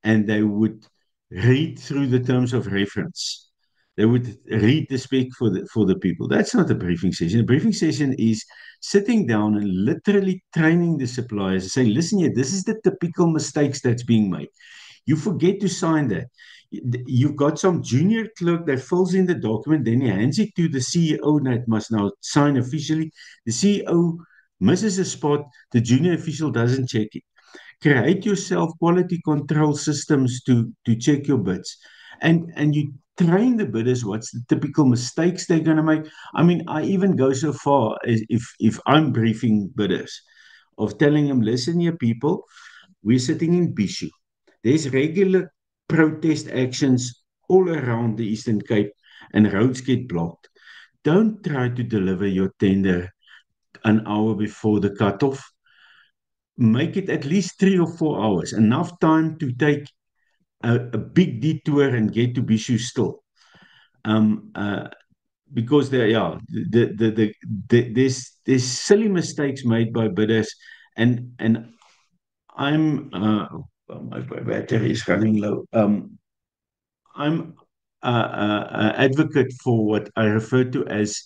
and they would read through the terms of reference. They would read the spec for the people. That's not a briefing session. A briefing session is sitting down and literally training the suppliers and saying, listen here, this is the typical mistakes that's being made. You forget to sign that. You've got some junior clerk that fills in the document, then he hands it to the CEO that must now sign officially. The CEO misses a spot, the junior official doesn't check it. Create yourself quality control systems to check your bids. And you train the bidders what's the typical mistakes they're going to make. I mean, I even go so far as if I'm briefing bidders of telling them, listen here, people, we're sitting in Bishu. There's regular protest actions all around the Eastern Cape and roads get blocked. Don't try to deliver your tender an hour before the cutoff. Make it at least 3 or 4 hours, enough time to take a big detour and get to Bishu still. Because there's silly mistakes made by bidders, and I'm my battery is running low. I'm advocate for what I refer to as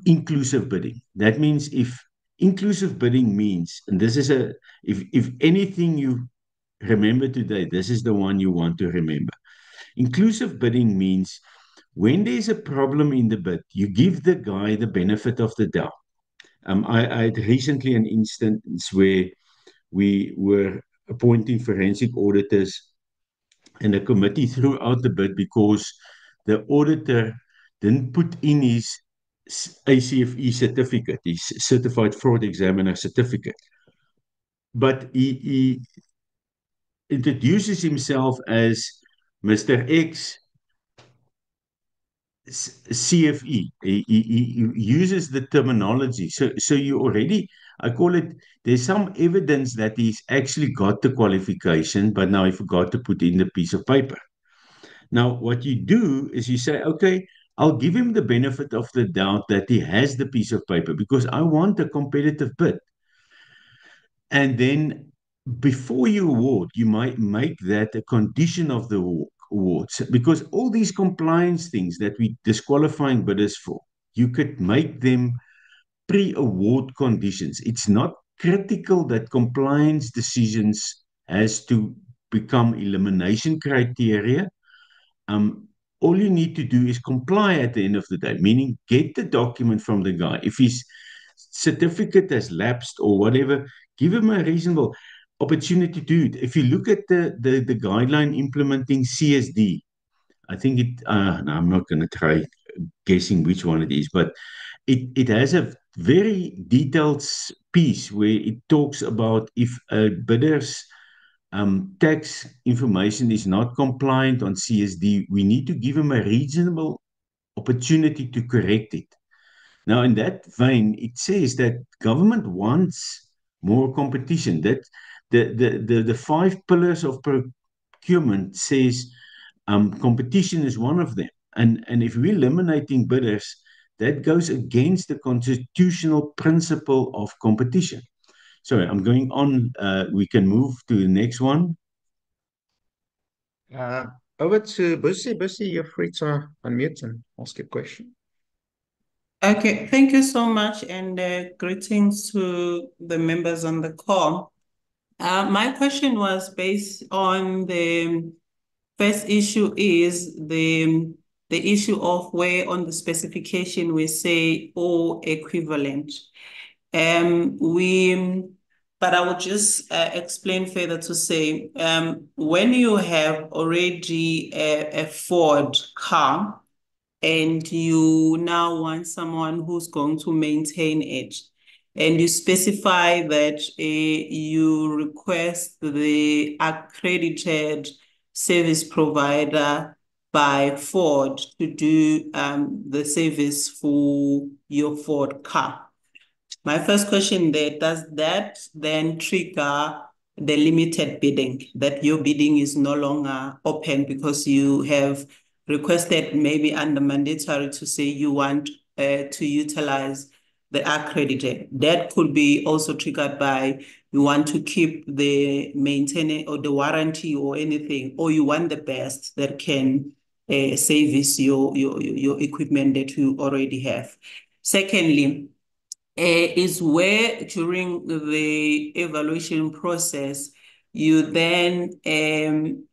inclusive bidding. That means if inclusive bidding means, and this is if anything you remember today, this is the one you want to remember. Inclusive bidding means when there's a problem in the bid, you give the guy the benefit of the doubt. I had recently an instance where we were appointing forensic auditors, and the committee threw out the bid because the auditor didn't put in his ACFE certificate, his Certified Fraud Examiner certificate. But he introduces himself as Mr. X CFE. He uses the terminology. So you already, I call it, there's some evidence that he's actually got the qualification, but now he forgot to put in the piece of paper. Now, what you do is you say, okay, I'll give him the benefit of the doubt that he has the piece of paper because I want a competitive bid. And then before you award, you might make that a condition of the awards, because all these compliance things that we disqualifying bidders for, you could make them pre-award conditions. It's not critical that compliance decisions has to become elimination criteria. All you need to do is comply at the end of the day, meaning get the document from the guy. If his certificate has lapsed or whatever, give him a reasonable opportunity to do it. If you look at the guideline implementing CSD, I think it, no, I'm not going to try guessing which one it is, but it has a very detailed piece where it talks about if a bidder's tax information is not compliant on CSD, we need to give him a reasonable opportunity to correct it. Now, in that vein, it says that government wants more competition. That the 5 pillars of procurement says competition is one of them. And if we're eliminating bidders, that goes against the constitutional principle of competition. Sorry, I'm going on. We can move to the next one. Over to Busi. Busi, you're free to unmute and ask your question. Okay, thank you so much, and greetings to the members on the call. My question was based on the first issue is the issue of where on the specification we say or equivalent. But I will just explain further to say, when you have already a Ford car and you now want someone who's going to maintain it, and you specify that you request the accredited service provider by Ford to do the service for your Ford car. My first question there, does that then trigger the limited bidding, that your bidding is no longer open because you have requested maybe under mandatory to say you want to utilize the accredited. That could be also triggered by you want to keep the maintenance or the warranty or anything, or you want the best that can service your equipment that you already have. Secondly, is where during the evaluation process, you then,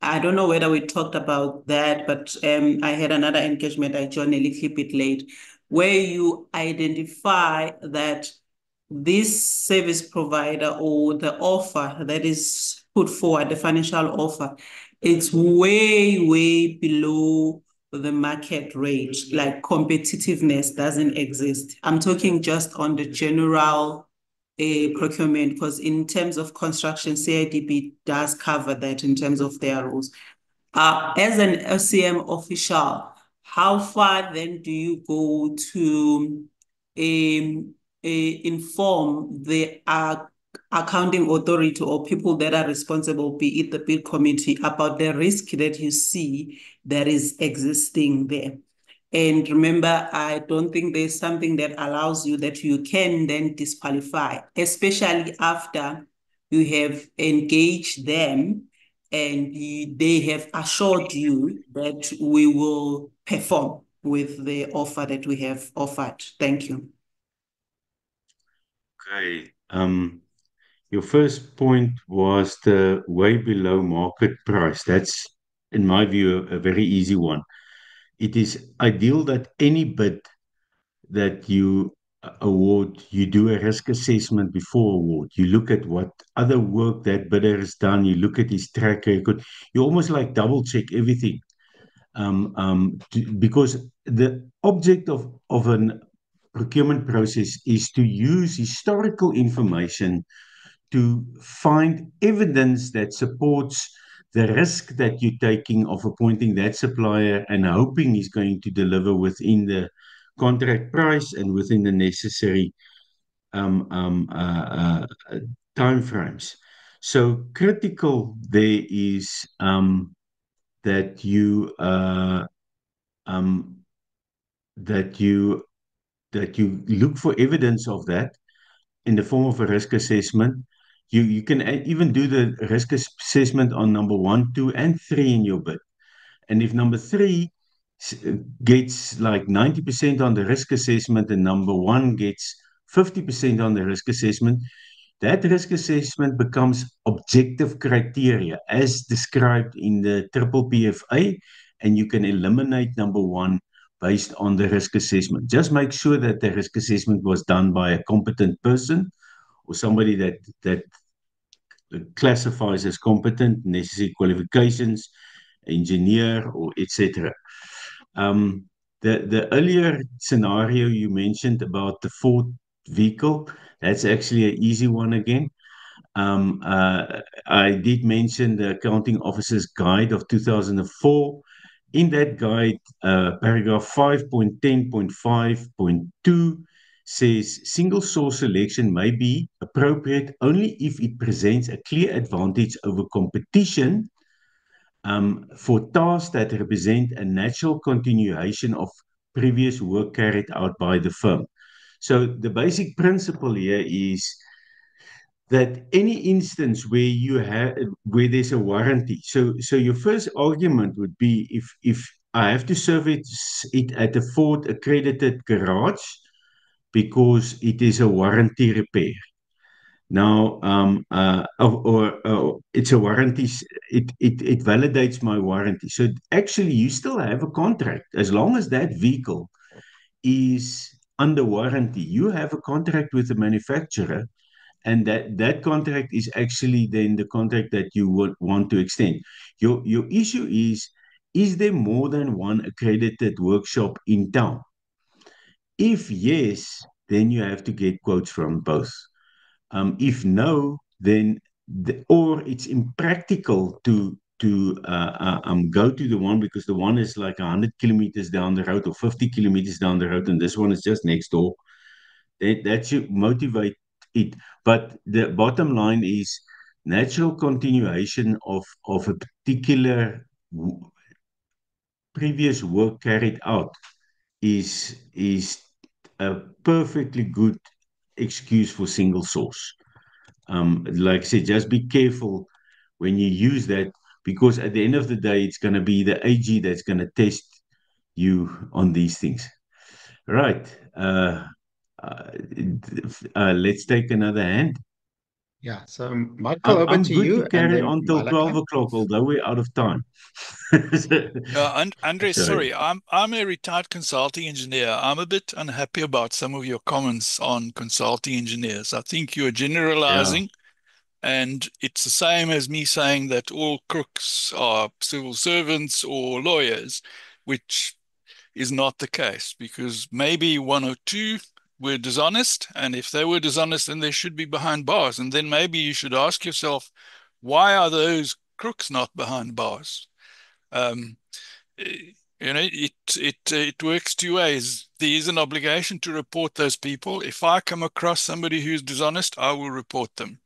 I don't know whether we talked about that, but I had another engagement, I joined a little bit late, where you identify that this service provider or the offer that is put forward, the financial offer, it's way, way below the market rate, like competitiveness doesn't exist. I'm talking just on the general procurement, because in terms of construction, CIDB does cover that in terms of their rules. As an LCM official, how far then do you go to inform the accounting authority or people that are responsible, be it the bid committee, about the risk that you see that is existing there? And remember, I don't think there's something that allows you that you can then disqualify, especially after you have engaged them and they have assured you that we will perform with the offer that we have offered. Thank you. Okay. Your first point was the way below market price. That's, in my view, a very easy one. It is ideal that any bid that you award, you do a risk assessment before award. You look at what other work that bidder has done. You look at his track record. You almost like double check everything. Because the object of an procurement process is to use historical information to find evidence that supports the risk that you're taking of appointing that supplier and hoping he's going to deliver within the contract price and within the necessary time frames. So critical there is that you look for evidence of that in the form of a risk assessment. You can even do the risk assessment on number 1, 2, and 3 in your bid. And if number 3 gets like 90% on the risk assessment and number 1 gets 50% on the risk assessment, that risk assessment becomes objective criteria as described in the triple PFA, and you can eliminate number 1 based on the risk assessment. Just make sure that the risk assessment was done by a competent person or somebody that classifies as competent, necessary qualifications, engineer, or etc. The earlier scenario you mentioned about the Ford vehicle, that's actually an easy one again. I did mention the Accounting Officer's Guide of 2004. In that guide, paragraph 5.10.5.2 says single source selection may be appropriate only if it presents a clear advantage over competition for tasks that represent a natural continuation of previous work carried out by the firm. So the basic principle here is that any instance where there's a warranty. So your first argument would be if I have to service it at a Ford accredited garage because it is a warranty repair. Now, or it's a warranty, it validates my warranty. So actually, you still have a contract as long as that vehicle is under warranty. You have a contract with the manufacturer, and that contract is actually then the contract that you would want to extend. Your issue is there more than one accredited workshop in town? If yes, then you have to get quotes from both. If no, then or it's impractical to go to the one because the one is like 100 kilometers down the road or 50 kilometers down the road, and this one is just next door. That should motivate it. But the bottom line is natural continuation of a particular previous work carried out is a perfectly good excuse for single source. Like I said, just be careful when you use that, because at the end of the day, it's going to be the AG that's going to test you on these things. Right. Uh, let's take another hand. Yeah. So, Michael, over I'm to good to you, and carry then on till 12 Malaka. o'clock, although we're out of time. Andre, Sorry. sorry, I'm a retired consulting engineer. I'm a bit unhappy about some of your comments on consulting engineers. I think you're Yeah. generalizing, and it's the same as me saying that all crooks are civil servants or lawyers, which is not the case, because maybe one or two were dishonest, and if they were dishonest, then they should be behind bars. And then maybe you should ask yourself, why are those crooks not behind bars? It works two ways. There is an obligation to report those people. If I come across somebody who's dishonest, I will report them.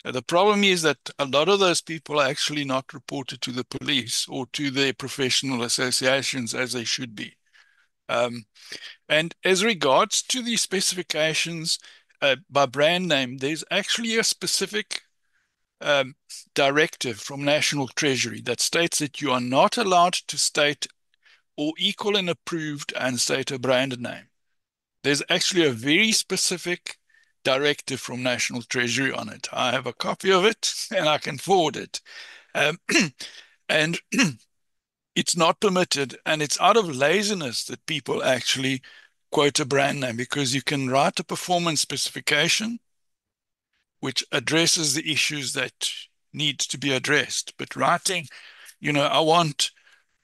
The problem is that a lot of those people are actually not reported to the police or to their professional associations as they should be. And as regards to the specifications by brand name, there's actually a specific directive from National Treasury that states that you are not allowed to state or equal and approved and state a brand name. There's actually a very specific directive from National Treasury on it. I have a copy of it and I can forward it. And it's not permitted, and it's out of laziness that people actually quote a brand name, because you can write a performance specification which addresses the issues that need to be addressed. But writing, I want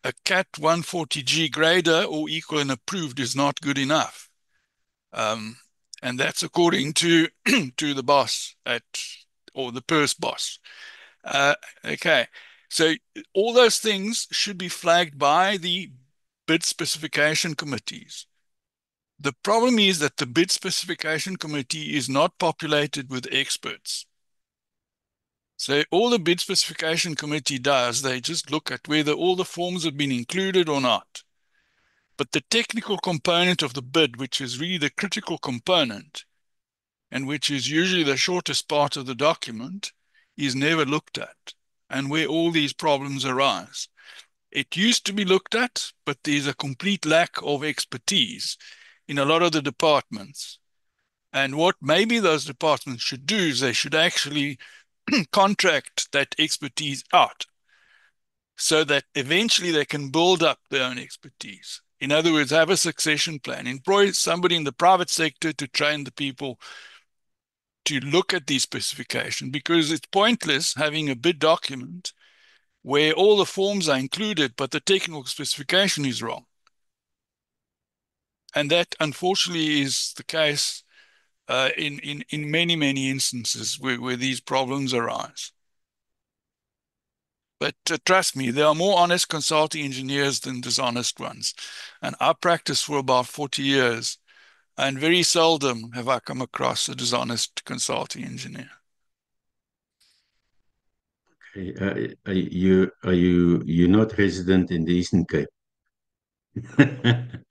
a CAT 140G grader or equal and approved is not good enough. And that's according to to the boss or the purse boss. Okay, so all those things should be flagged by the bid specification committees. The problem is that the bid specification committee is not populated with experts. So all the bid specification committee does, they just look at whether all the forms have been included or not. But the technical component of the bid, which is really the critical component, and which is usually the shortest part of the document, is never looked at, and where all these problems arise. It used to be looked at, but there's a complete lack of expertise in a lot of the departments. And what maybe those departments should do is they should actually contract that expertise out so that eventually they can build up their own expertise. In other words, have a succession plan. Employ somebody in the private sector to train the people to look at these specifications, because it's pointless having a bid document where all the forms are included, but the technical specification is wrong. And that, unfortunately, is the case in many, many instances where these problems arise. But trust me, there are more honest consulting engineers than dishonest ones. And I practiced for about 40 years, and very seldom have I come across a dishonest consulting engineer. Okay. You're not resident in the Eastern Cape?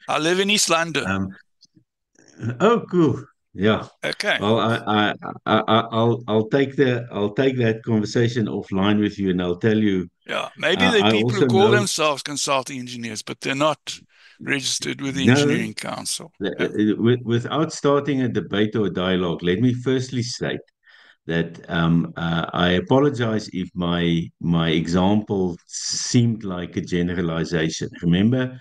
I live in East London. Oh, cool. Yeah. Okay. Well, I'll take that conversation offline with you, and I'll tell you. Yeah, maybe the people who call themselves consulting engineers, but they're not registered with the Engineering Council. Yeah. Without starting a debate or a dialogue, let me firstly state that I apologize if my example seemed like a generalization. Remember,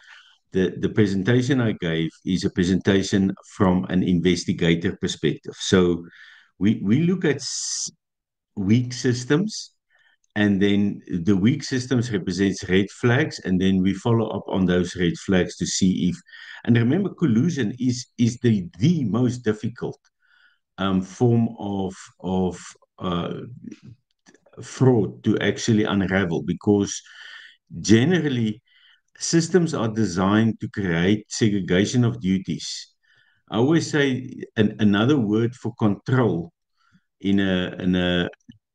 the presentation I gave is a presentation from an investigator perspective. So we look at weak systems, and then the weak systems represents red flags, and then we follow up on those red flags to see if. And remember, collusion is the most difficult form of fraud to actually unravel, because generally systems are designed to create segregation of duties. I always say another word for control in a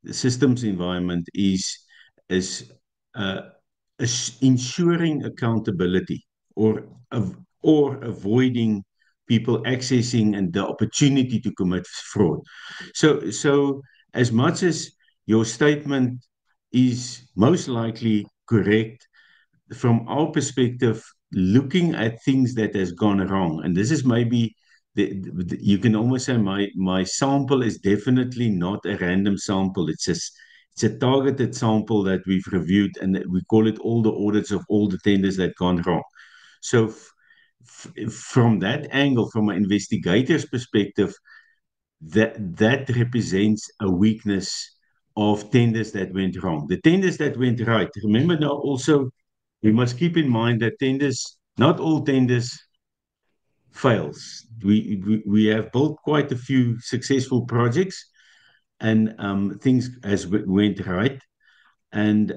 systems environment is uh, ensuring accountability or avoiding people accessing and the opportunity to commit fraud. So as much as your statement is most likely correct, from our perspective, looking at things that has gone wrong, and this is maybe you can almost say my sample is definitely not a random sample. It's a targeted sample that we've reviewed, and we call it all the audits of all the tenders that gone wrong. So from that angle, from an investigator's perspective, that represents a weakness of tenders that went wrong. The tenders that went right, remember now also, we must keep in mind that tenders, not all tenders fails. We have built quite a few successful projects, and things as went right. And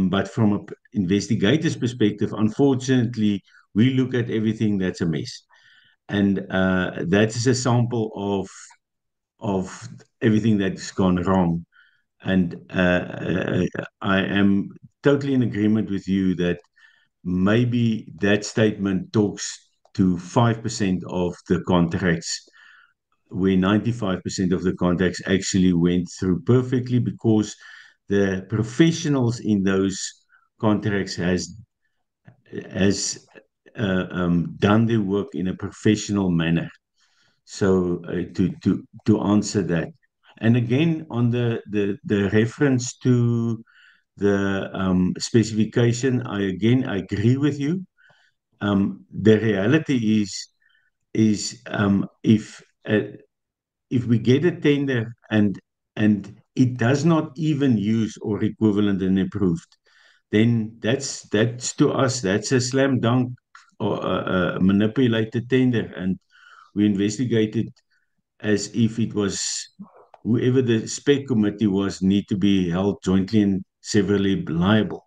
but from an investigator's perspective, unfortunately, we look at everything that's a mess, and that is a sample of everything that's gone wrong. And I am totally in agreement with you that maybe that statement talks to 5% of the contracts, where 95% of the contracts actually went through perfectly because the professionals in those contracts has done their work in a professional manner. So to answer that, and again on the reference to the specification, I agree with you. The reality is if we get a tender and it does not even use or equivalent and improved, then that's to us that's a slam dunk or a manipulated tender, and we investigated as if it was whoever the spec committee was need to be held jointly and severally liable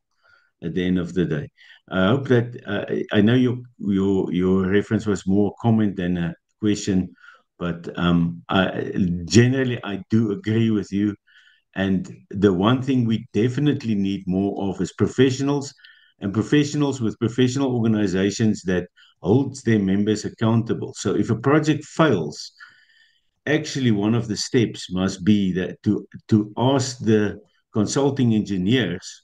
at the end of the day. I hope that I know your reference was more comment than a question, but generally I do agree with you. And the one thing we definitely need more of is professionals, and professionals with professional organizations that holds their members accountable. So if a project fails, actually one of the steps must be that to ask the consulting engineers,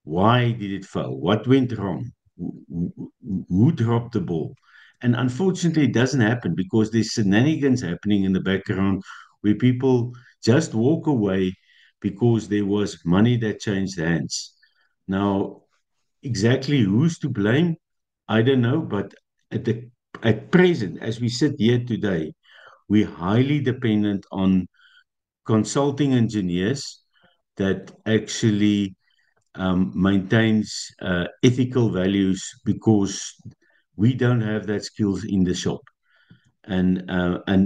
why did it fail? What went wrong? Who dropped the ball? And unfortunately, it doesn't happen because there's shenanigans happening in the background where people just walk away because there was money that changed hands. Now, exactly who's to blame, I don't know, but at present, as we sit here today, we're highly dependent on consulting engineers that actually maintains ethical values because we don't have that skills in the shop, and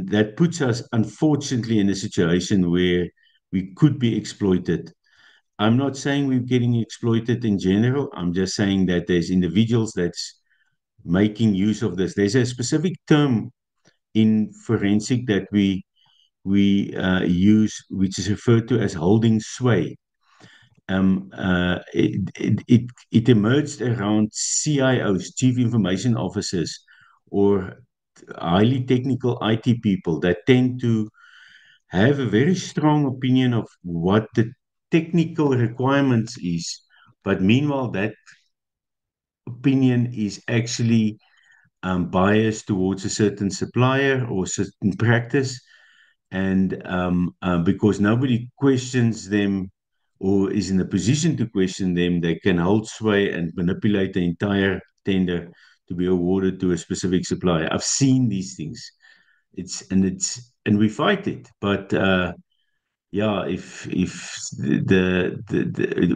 that puts us unfortunately in a situation where we could be exploited. I'm not saying we're getting exploited in general. I'm just saying that there's individuals that's making use of this. There's a specific term in forensic that we use, which is referred to as holding sway. It emerged around CIOs, chief information officers, or highly technical IT people that tend to have a very strong opinion of what the technical requirements is, but meanwhile that opinion is actually biased towards a certain supplier or certain practice, and because nobody questions them or is in a position to question them, they can hold sway and manipulate the entire tender to be awarded to a specific supplier. I've seen these things. And we fight it, but yeah, if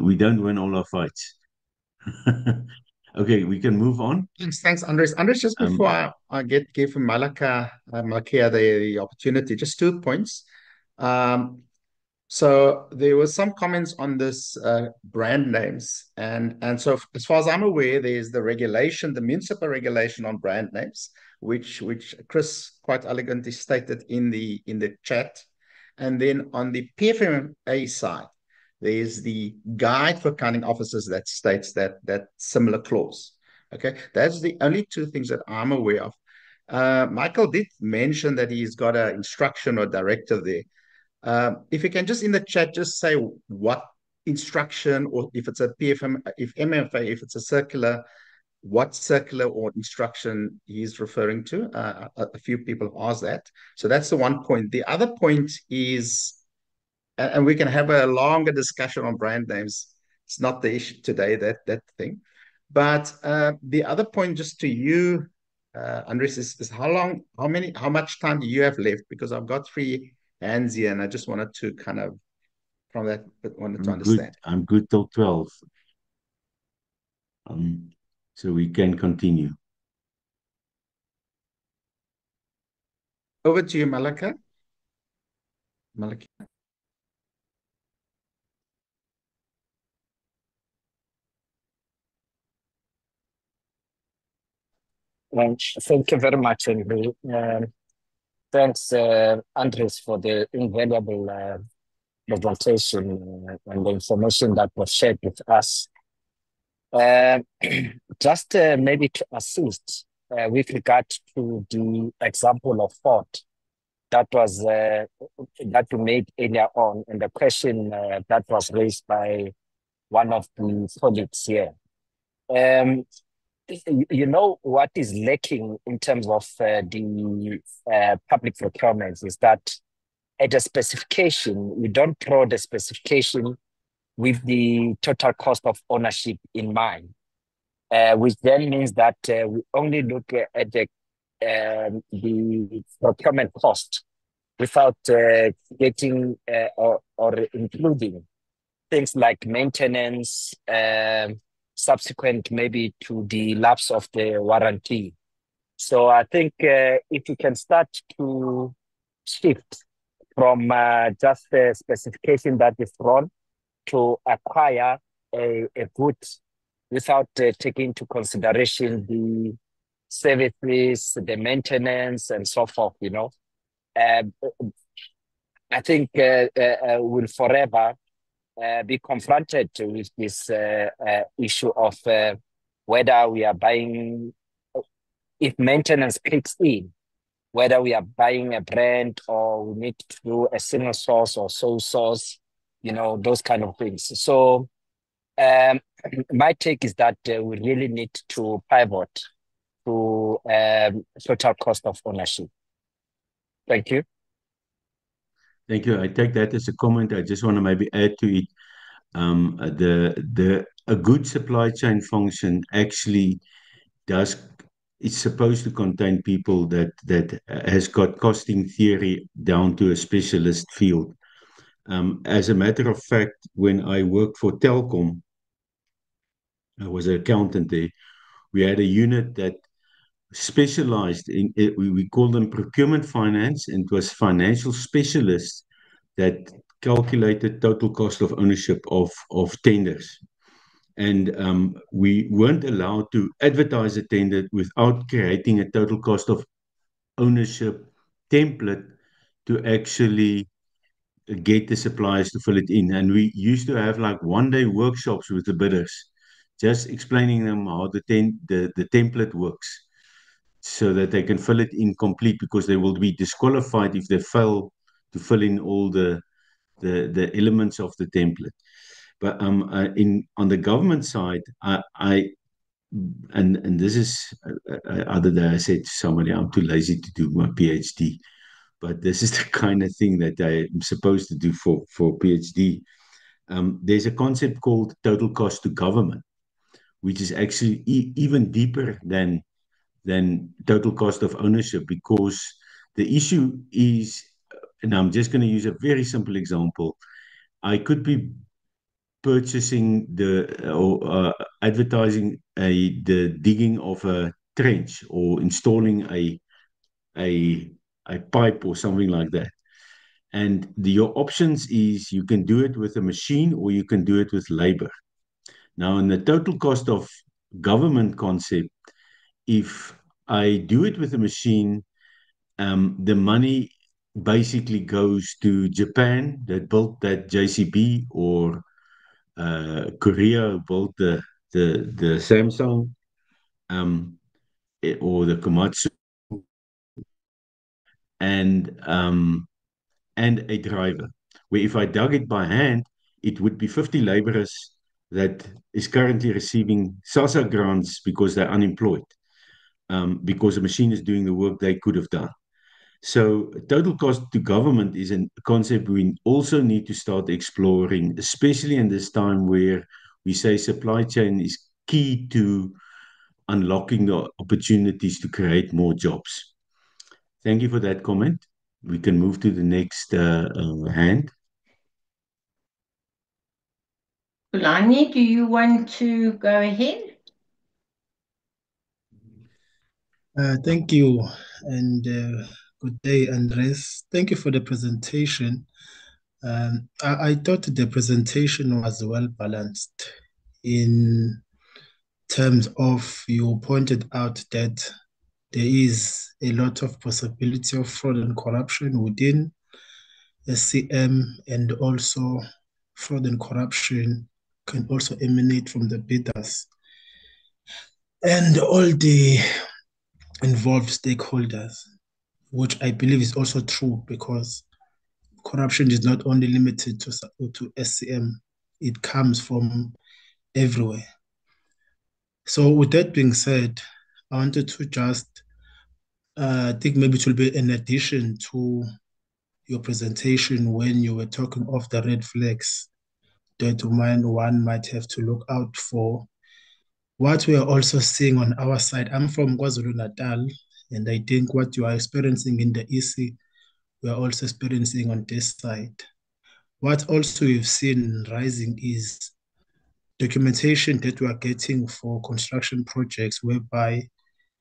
we don't win all our fights. Okay, we can move on. Thanks, Andres. Andres, just before I give Malakia the opportunity, just 2 points. So there was some comments on this brand names, and so as far as I'm aware, there's the regulation, the municipal regulation on brand names, which Chris quite elegantly stated in the chat. And then on the PFMA side, there's the guide for accounting officers that states that similar clause. Okay, that's the only two things that I'm aware of. Michael did mention that he's got an instruction or directive there. If you can just in the chat just say what instruction, or if it's a PFM, if MFA, if it's a circular, what circular or instruction he's referring to. A few people have asked that. So that's the one point. The other point is, and we can have a longer discussion on brand names. It's not the issue today, that thing. But the other point, just to you, Andres, is how much time do you have left? Because I've got three hands here, and I just wanted to kind of, from that, but wanted to understand. I'm good till 12. So we can continue. Over to you, Malaka. Malaka. Thank you very much, Henry. Thanks, Andres, for the invaluable presentation and the information that was shared with us. Just maybe to assist with regard to the example of Ford that was that you made earlier on, and the question that was raised by one of the colleagues here. You know what is lacking in terms of the public procurement is that at the specification, you don't draw the specification with the total cost of ownership in mind, which then means that we only look at the procurement cost without getting or including things like maintenance, subsequent maybe to the lapse of the warranty. So I think if you can start to shift from just the specification that is drawn to acquire a good without taking into consideration the services, the maintenance, and so forth, you know. I think will forever be confronted with this issue of whether we are buying, if maintenance kicks in, whether we are buying a brand or we need to do a single source or sole source, you know, those kind of things. So my take is that we really need to pivot to total cost of ownership. Thank you. Thank you. I take that as a comment. I just want to maybe add to it. A good supply chain function actually it's supposed to contain people that has got costing theory down to a specialist field. As a matter of fact, when I worked for Telkom, I was an accountant there. We had a unit that specialized in it. We call them procurement finance, and it was financial specialists that calculated total cost of ownership of tenders. And we weren't allowed to advertise a tender without creating a total cost of ownership template to actually get the suppliers to fill it in. And we used to have like one-day workshops with the bidders, just explaining them how the template works, so that they can fill it in complete, because they will be disqualified if they fail to fill in all the elements of the template. But on the government side, and this is other day I said to somebody, I'm too lazy to do my PhD, but this is the kind of thing that I'm supposed to do for PhD. There's a concept called total cost to government, which is actually even deeper than total cost of ownership, because the issue is, and I'm just going to use a very simple example. I could be purchasing or advertising the digging of a trench or installing a pipe or something like that. And your options is you can do it with a machine or you can do it with labor. Now, in the total cost of government concept, if I do it with a machine, the money basically goes to Japan that built that JCB, or Korea built the Samsung, um, or the Komatsu, and a driver. Where if I dug it by hand, it would be 50 laborers that is currently receiving SASSA grants because they're unemployed, because the machine is doing the work they could have done. So total cost to government is a concept we also need to start exploring, especially in this time where we say supply chain is key to unlocking the opportunities to create more jobs. Thank you for that comment. We can move to the next hand. Kulani, do you want to go ahead? Thank you, and good day, Andres. Thank you for the presentation. I thought the presentation was well balanced in terms of you pointed out that there is a lot of possibility of fraud and corruption within SCM, and also fraud and corruption can also emanate from the bidders and all the involved stakeholders, which I believe is also true because corruption is not only limited to SCM, it comes from everywhere. So with that being said, I wanted to just think maybe it will be an addition to your presentation when you were talking of the red flags that one might have to look out for. What we are also seeing on our side, I'm from KwaZulu-Natal, and I think what you are experiencing in the EC, we are also experiencing on this side. What also we've seen rising is documentation that we are getting for construction projects, whereby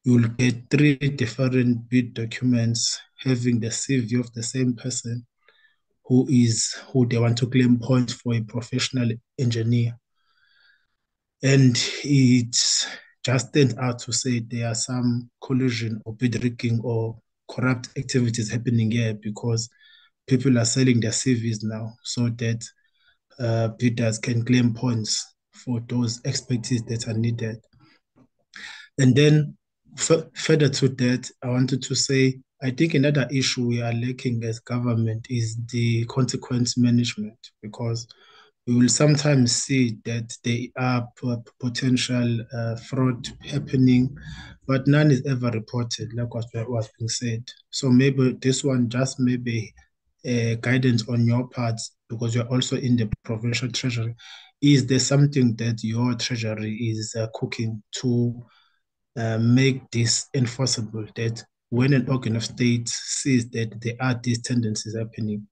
you'll get 3 different bid documents having the CV of the same person who they want to claim points for a professional engineer. And it just stands out to say there are some collusion or bid rigging or corrupt activities happening here, because people are selling their CVs now so that bidders can claim points for those expertise that are needed. And then further to that, I wanted to say, I think another issue we are lacking as government is the consequence management, because we will sometimes see that there are potential fraud happening, but none is ever reported, like what was being said. So maybe this one just maybe guidance on your part, because you're also in the provincial treasury. Is there something that your treasury is cooking to make this enforceable, that when an organ of state sees that there are these tendencies happening,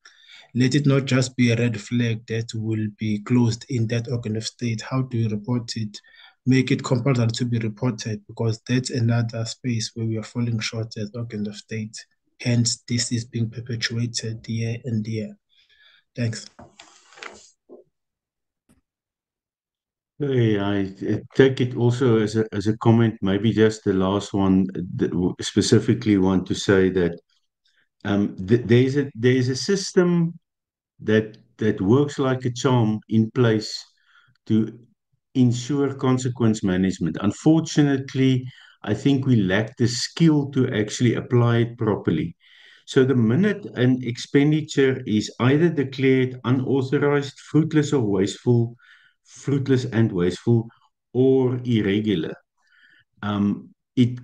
let it not just be a red flag that will be closed in that organ of state? How do you report it? Make it compulsory to be reported, because that's another space where we are falling short as organ of state. Hence, this is being perpetuated year and year. Thanks. Okay, I take it also as a comment, maybe just the last one, specifically want to say that there is a system that works like a charm in place to ensure consequence management. Unfortunately, I think we lack the skill to actually apply it properly. So the minute an expenditure is either declared unauthorized, fruitless and wasteful, or irregular, it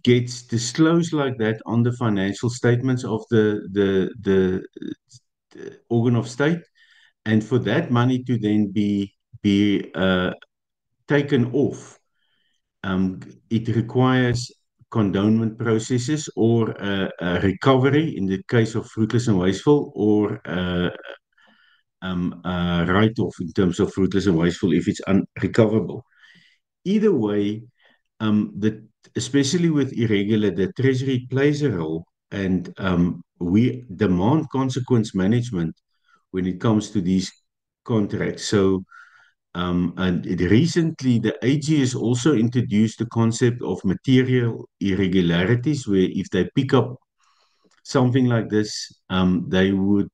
gets disclosed like that on the financial statements of the organ of state, and for that money to then be taken off, it requires condonement processes, or a recovery in the case of fruitless and wasteful, or write-off in terms of fruitless and wasteful if it's unrecoverable. Either way, especially with irregular, the Treasury plays a role, and we demand consequence management when it comes to these contracts. So, and recently, the AG has also introduced the concept of material irregularities, where if they pick up something like this, they would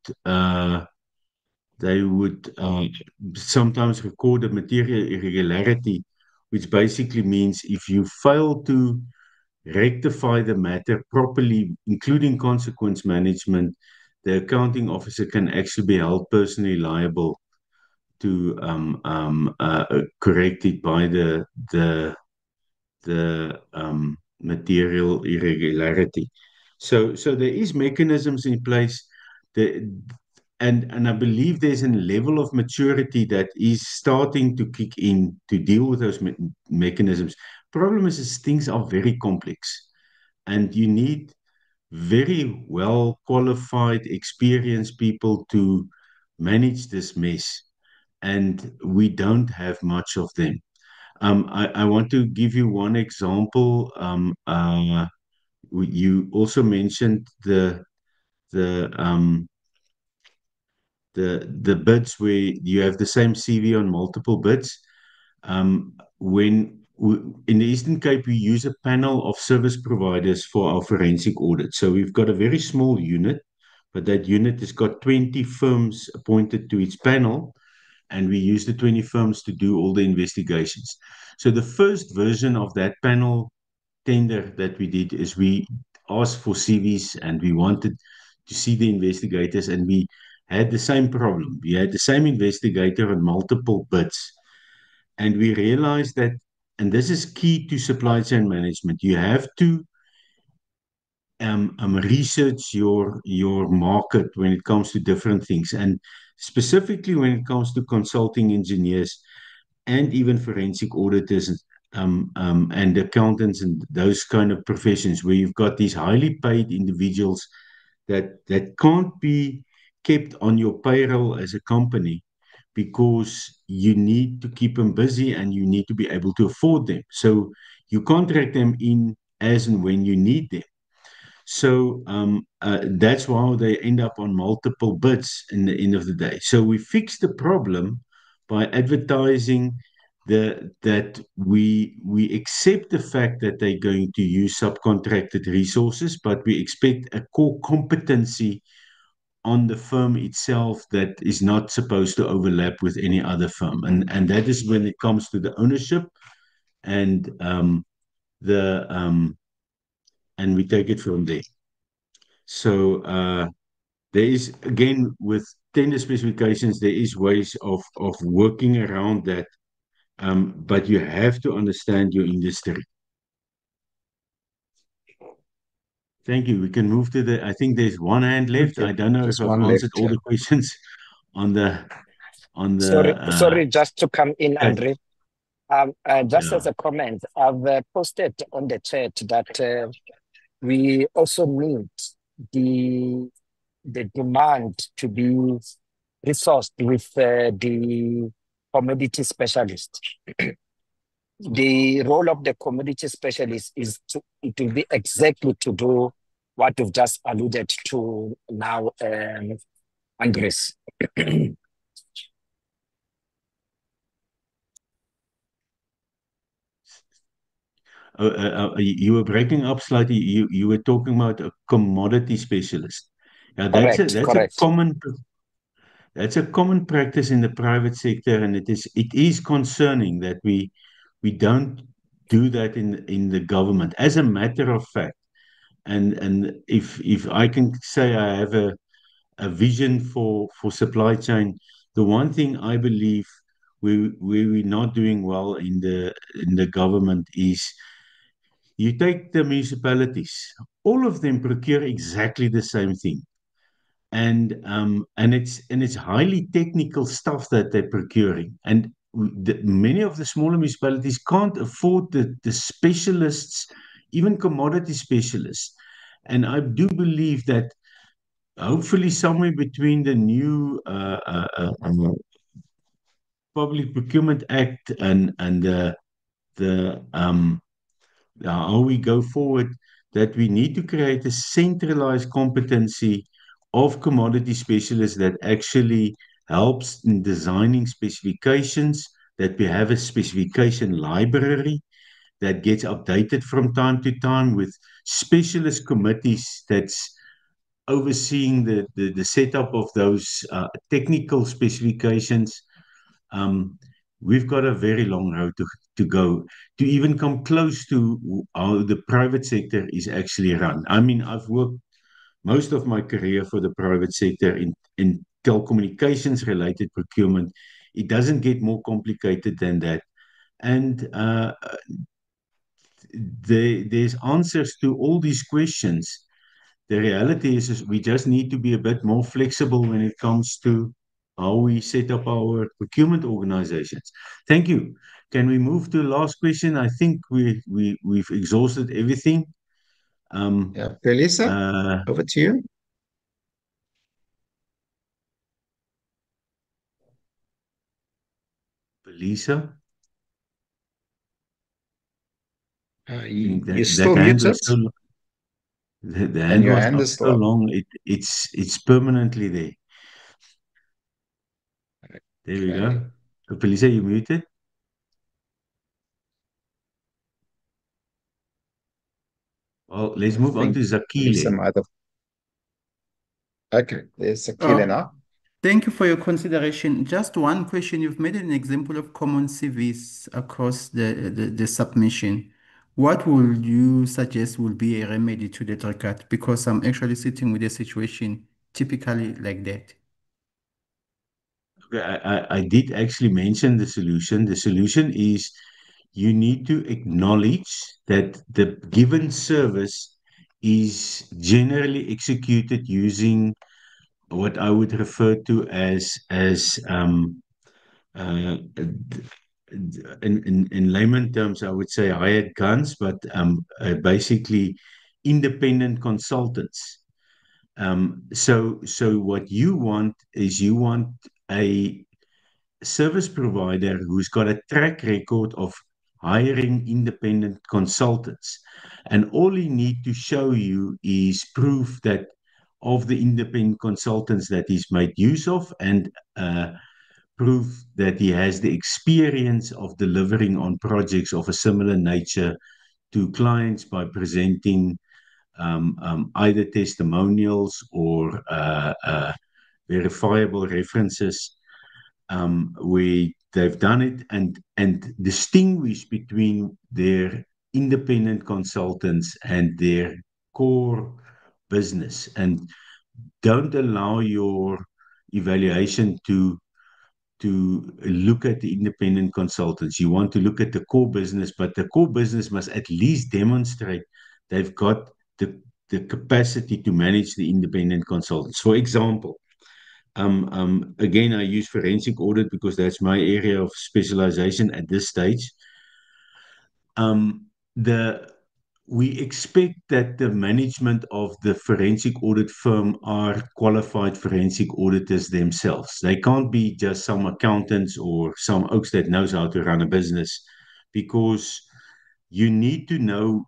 sometimes record a material irregularity, which basically means if you fail to rectify the matter properly, including consequence management, the accounting officer can actually be held personally liable to correct it by the material irregularity. So there is mechanisms in place, that, and I believe there's a level of maturity that is starting to kick in to deal with those mechanisms. Problem is things are very complex, and you need very well qualified, experienced people to manage this mess, and we don't have much of them. I want to give you one example. You also mentioned the um, the bids where you have the same CV on multiple bids. When in the Eastern Cape, we use a panel of service providers for our forensic audit. So we've got a very small unit, but that unit has got 20 firms appointed to its panel, and we use the 20 firms to do all the investigations. So the first version of that panel tender that we did is we asked for CVs, and we wanted to see the investigators, and we had the same problem. We had the same investigator on multiple bids, and we realized that, and this is key to supply chain management, you have to research your market when it comes to different things, and specifically when it comes to consulting engineers and even forensic auditors, and accountants and those kind of professions where you've got these highly paid individuals that can't be kept on your payroll as a company, because you need to keep them busy and you need to be able to afford them. So you contract them in as and when you need them. So that's why they end up on multiple bids in the end of the day. So we fix the problem by advertising that we accept the fact that they're going to use subcontracted resources, but we expect a core competency on the firm itself that is not supposed to overlap with any other firm. And that is when it comes to the ownership and the and we take it from there. So there is, again, with tender specifications, there is ways of working around that, but you have to understand your industry. Thank you. We can move to I think there's one hand left. I don't know if I've answered all the questions on the Sorry, just to come in, Andre. Just Yeah. as a comment, I've posted on the chat that we also need the demand to be resourced with the commodity specialist. The role of the commodity specialist is it will be exactly to do what you've just alluded to now, Andres. You were breaking up slightly. You were talking about a commodity specialist. Now that's Correct. That's a common practice in the private sector, and it is concerning that we don't do that in the government. As a matter of fact, and if I can say I have a vision for supply chain, the one thing I believe we're not doing well in the government is, you take the municipalities, all of them procure exactly the same thing. And it's highly technical stuff that they're procuring, and many of the smaller municipalities can't afford the specialists, even commodity specialists. And I do believe that hopefully somewhere between the new Public Procurement Act and the how we go forward, that we need to create a centralized competency of commodity specialists that actually helps in designing specifications, that we have a specification library that gets updated from time to time with specialist committees that's overseeing the setup of those technical specifications. We've got a very long road to go to even come close to how the private sector is actually run. I mean, I've worked most of my career for the private sector in telecommunications related procurement. It doesn't get more complicated than that. And there's answers to all these questions. The reality is we just need to be a bit more flexible when it comes to how we set up our procurement organizations. Thank you. Can we move to the last question? I think we've exhausted everything. Yeah, Felisa, over to you. Felisa? You're still muted. The hand was up so long, it's permanently there. There we go. Felisa, you muted? Well, let's move on to Zakile. Okay, there's Zakile now. Thank you for your consideration. Just one question. You've made an example of common CVs across the submission. What would you suggest will be a remedy to that regard? Because I'm actually sitting with a situation typically like that. Okay, I did actually mention the solution. The solution is you need to acknowledge that the given service is generally executed using what I would refer to as in layman terms, I would say hired guns, but basically independent consultants. So what you want is you want a service provider who's got a track record of hiring independent consultants. And all he need to show you is proof that of the independent consultants that he's made use of, and proof that he has the experience of delivering on projects of a similar nature to clients by presenting either testimonials or verifiable references where they've done it, and distinguish between their independent consultants and their core business, and don't allow your evaluation to look at the independent consultants. You want to look at the core business, but the core business must at least demonstrate they've got the capacity to manage the independent consultants. For example, again, I use forensic audit because that's my area of specialization at this stage. We expect that the management of the forensic audit firm are qualified forensic auditors themselves. They can't be just some accountants or some oaks that knows how to run a business, because you need to know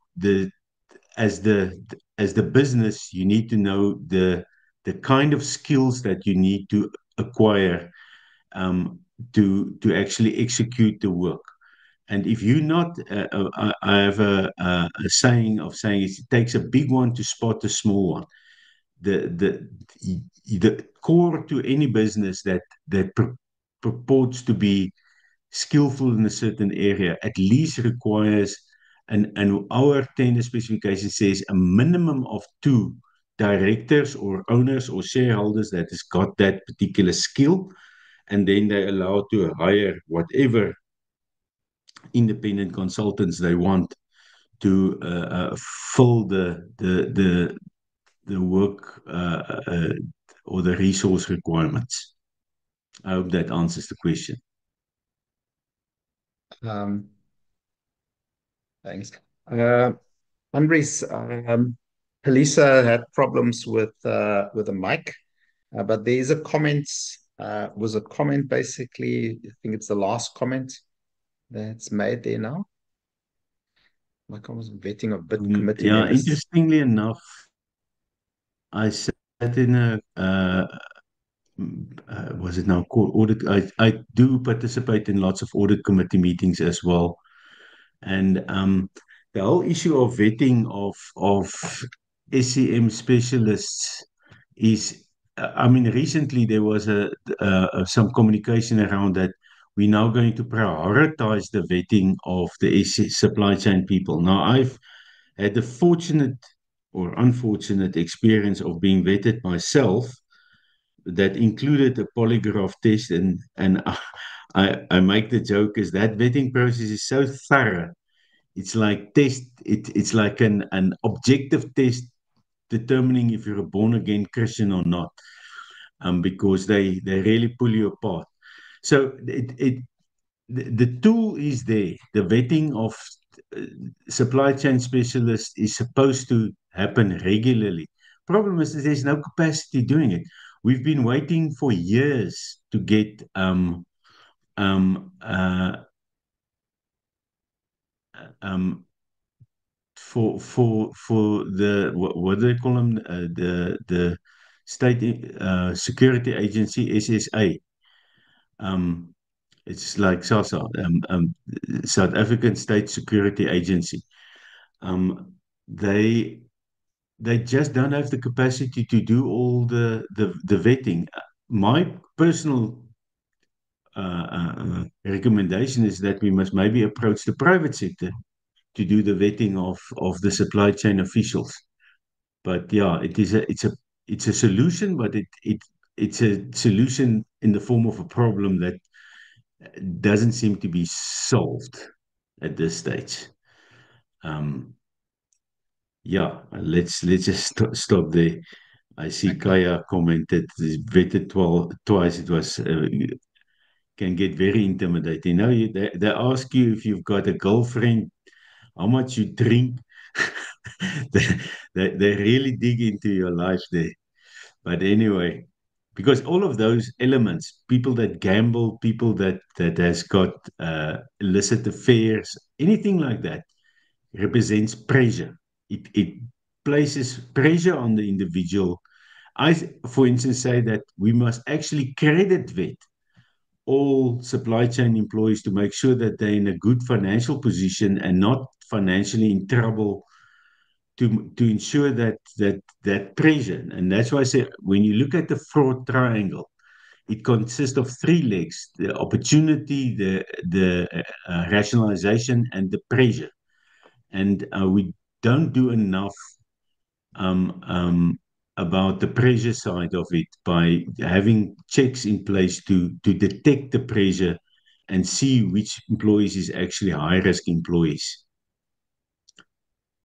as the business, you need to know the kind of skills that you need to acquire to actually execute the work. And if you're not, I have a saying of saying it takes a big one to spot a small one. The core to any business that purports to be skillful in a certain area at least requires, and our tender specification says, a minimum of 2 directors or owners or shareholders that has got that particular skill, and then they allow to hire whatever independent consultants they want to fill the work or the resource requirements. I hope that answers the question. Thanks. Andries, Felisa had problems with the mic, but there is a comment. Was a comment basically? I think it's the last comment that's made there now. Like I was vetting a bit committee. Yeah, interestingly enough, I sat in a was it now called audit? I do participate in lots of audit committee meetings as well, and the whole issue of vetting of SCM specialists is, I mean, recently there was some communication around that we're now going to prioritize the vetting of the supply chain people. Now, I've had the fortunate or unfortunate experience of being vetted myself that included a polygraph test, and I make the joke is that vetting process is so thorough. It's like it's like an objective test determining if you're a born again Christian or not, because they really pull you apart. So the tool is there. The vetting of supply chain specialists is supposed to happen regularly. Problem is that there's no capacity doing it. We've been waiting for years to get um, uh, um, for the what do they call them, the state security agency, SSA. It's like SASA, South African State Security Agency. Um, they they just don't have the capacity to do all the vetting. My personal recommendation is that we must maybe approach the private sector to do the vetting of the supply chain officials. But yeah, it's a solution, but it's a solution in the form of a problem that doesn't seem to be solved at this stage. Yeah, let's just stop there. I see Kaya commented, vetted twice. It was can get very intimidating. Now they ask you if you've got a girlfriend, how much you drink. they really dig into your life there. But anyway, because all of those elements, people that gamble, people that has got illicit affairs, anything like that, represents pressure. It places pressure on the individual. For instance, say that we must actually credit vet all supply chain employees to make sure that they're in a good financial position and not financially in trouble, to ensure that pressure. And that's why I say when you look at the fraud triangle, it consists of three legs: the opportunity, the rationalization, and the pressure. And we don't do enough about the pressure side of it by having checks in place to detect the pressure and see which employees is actually high risk employees.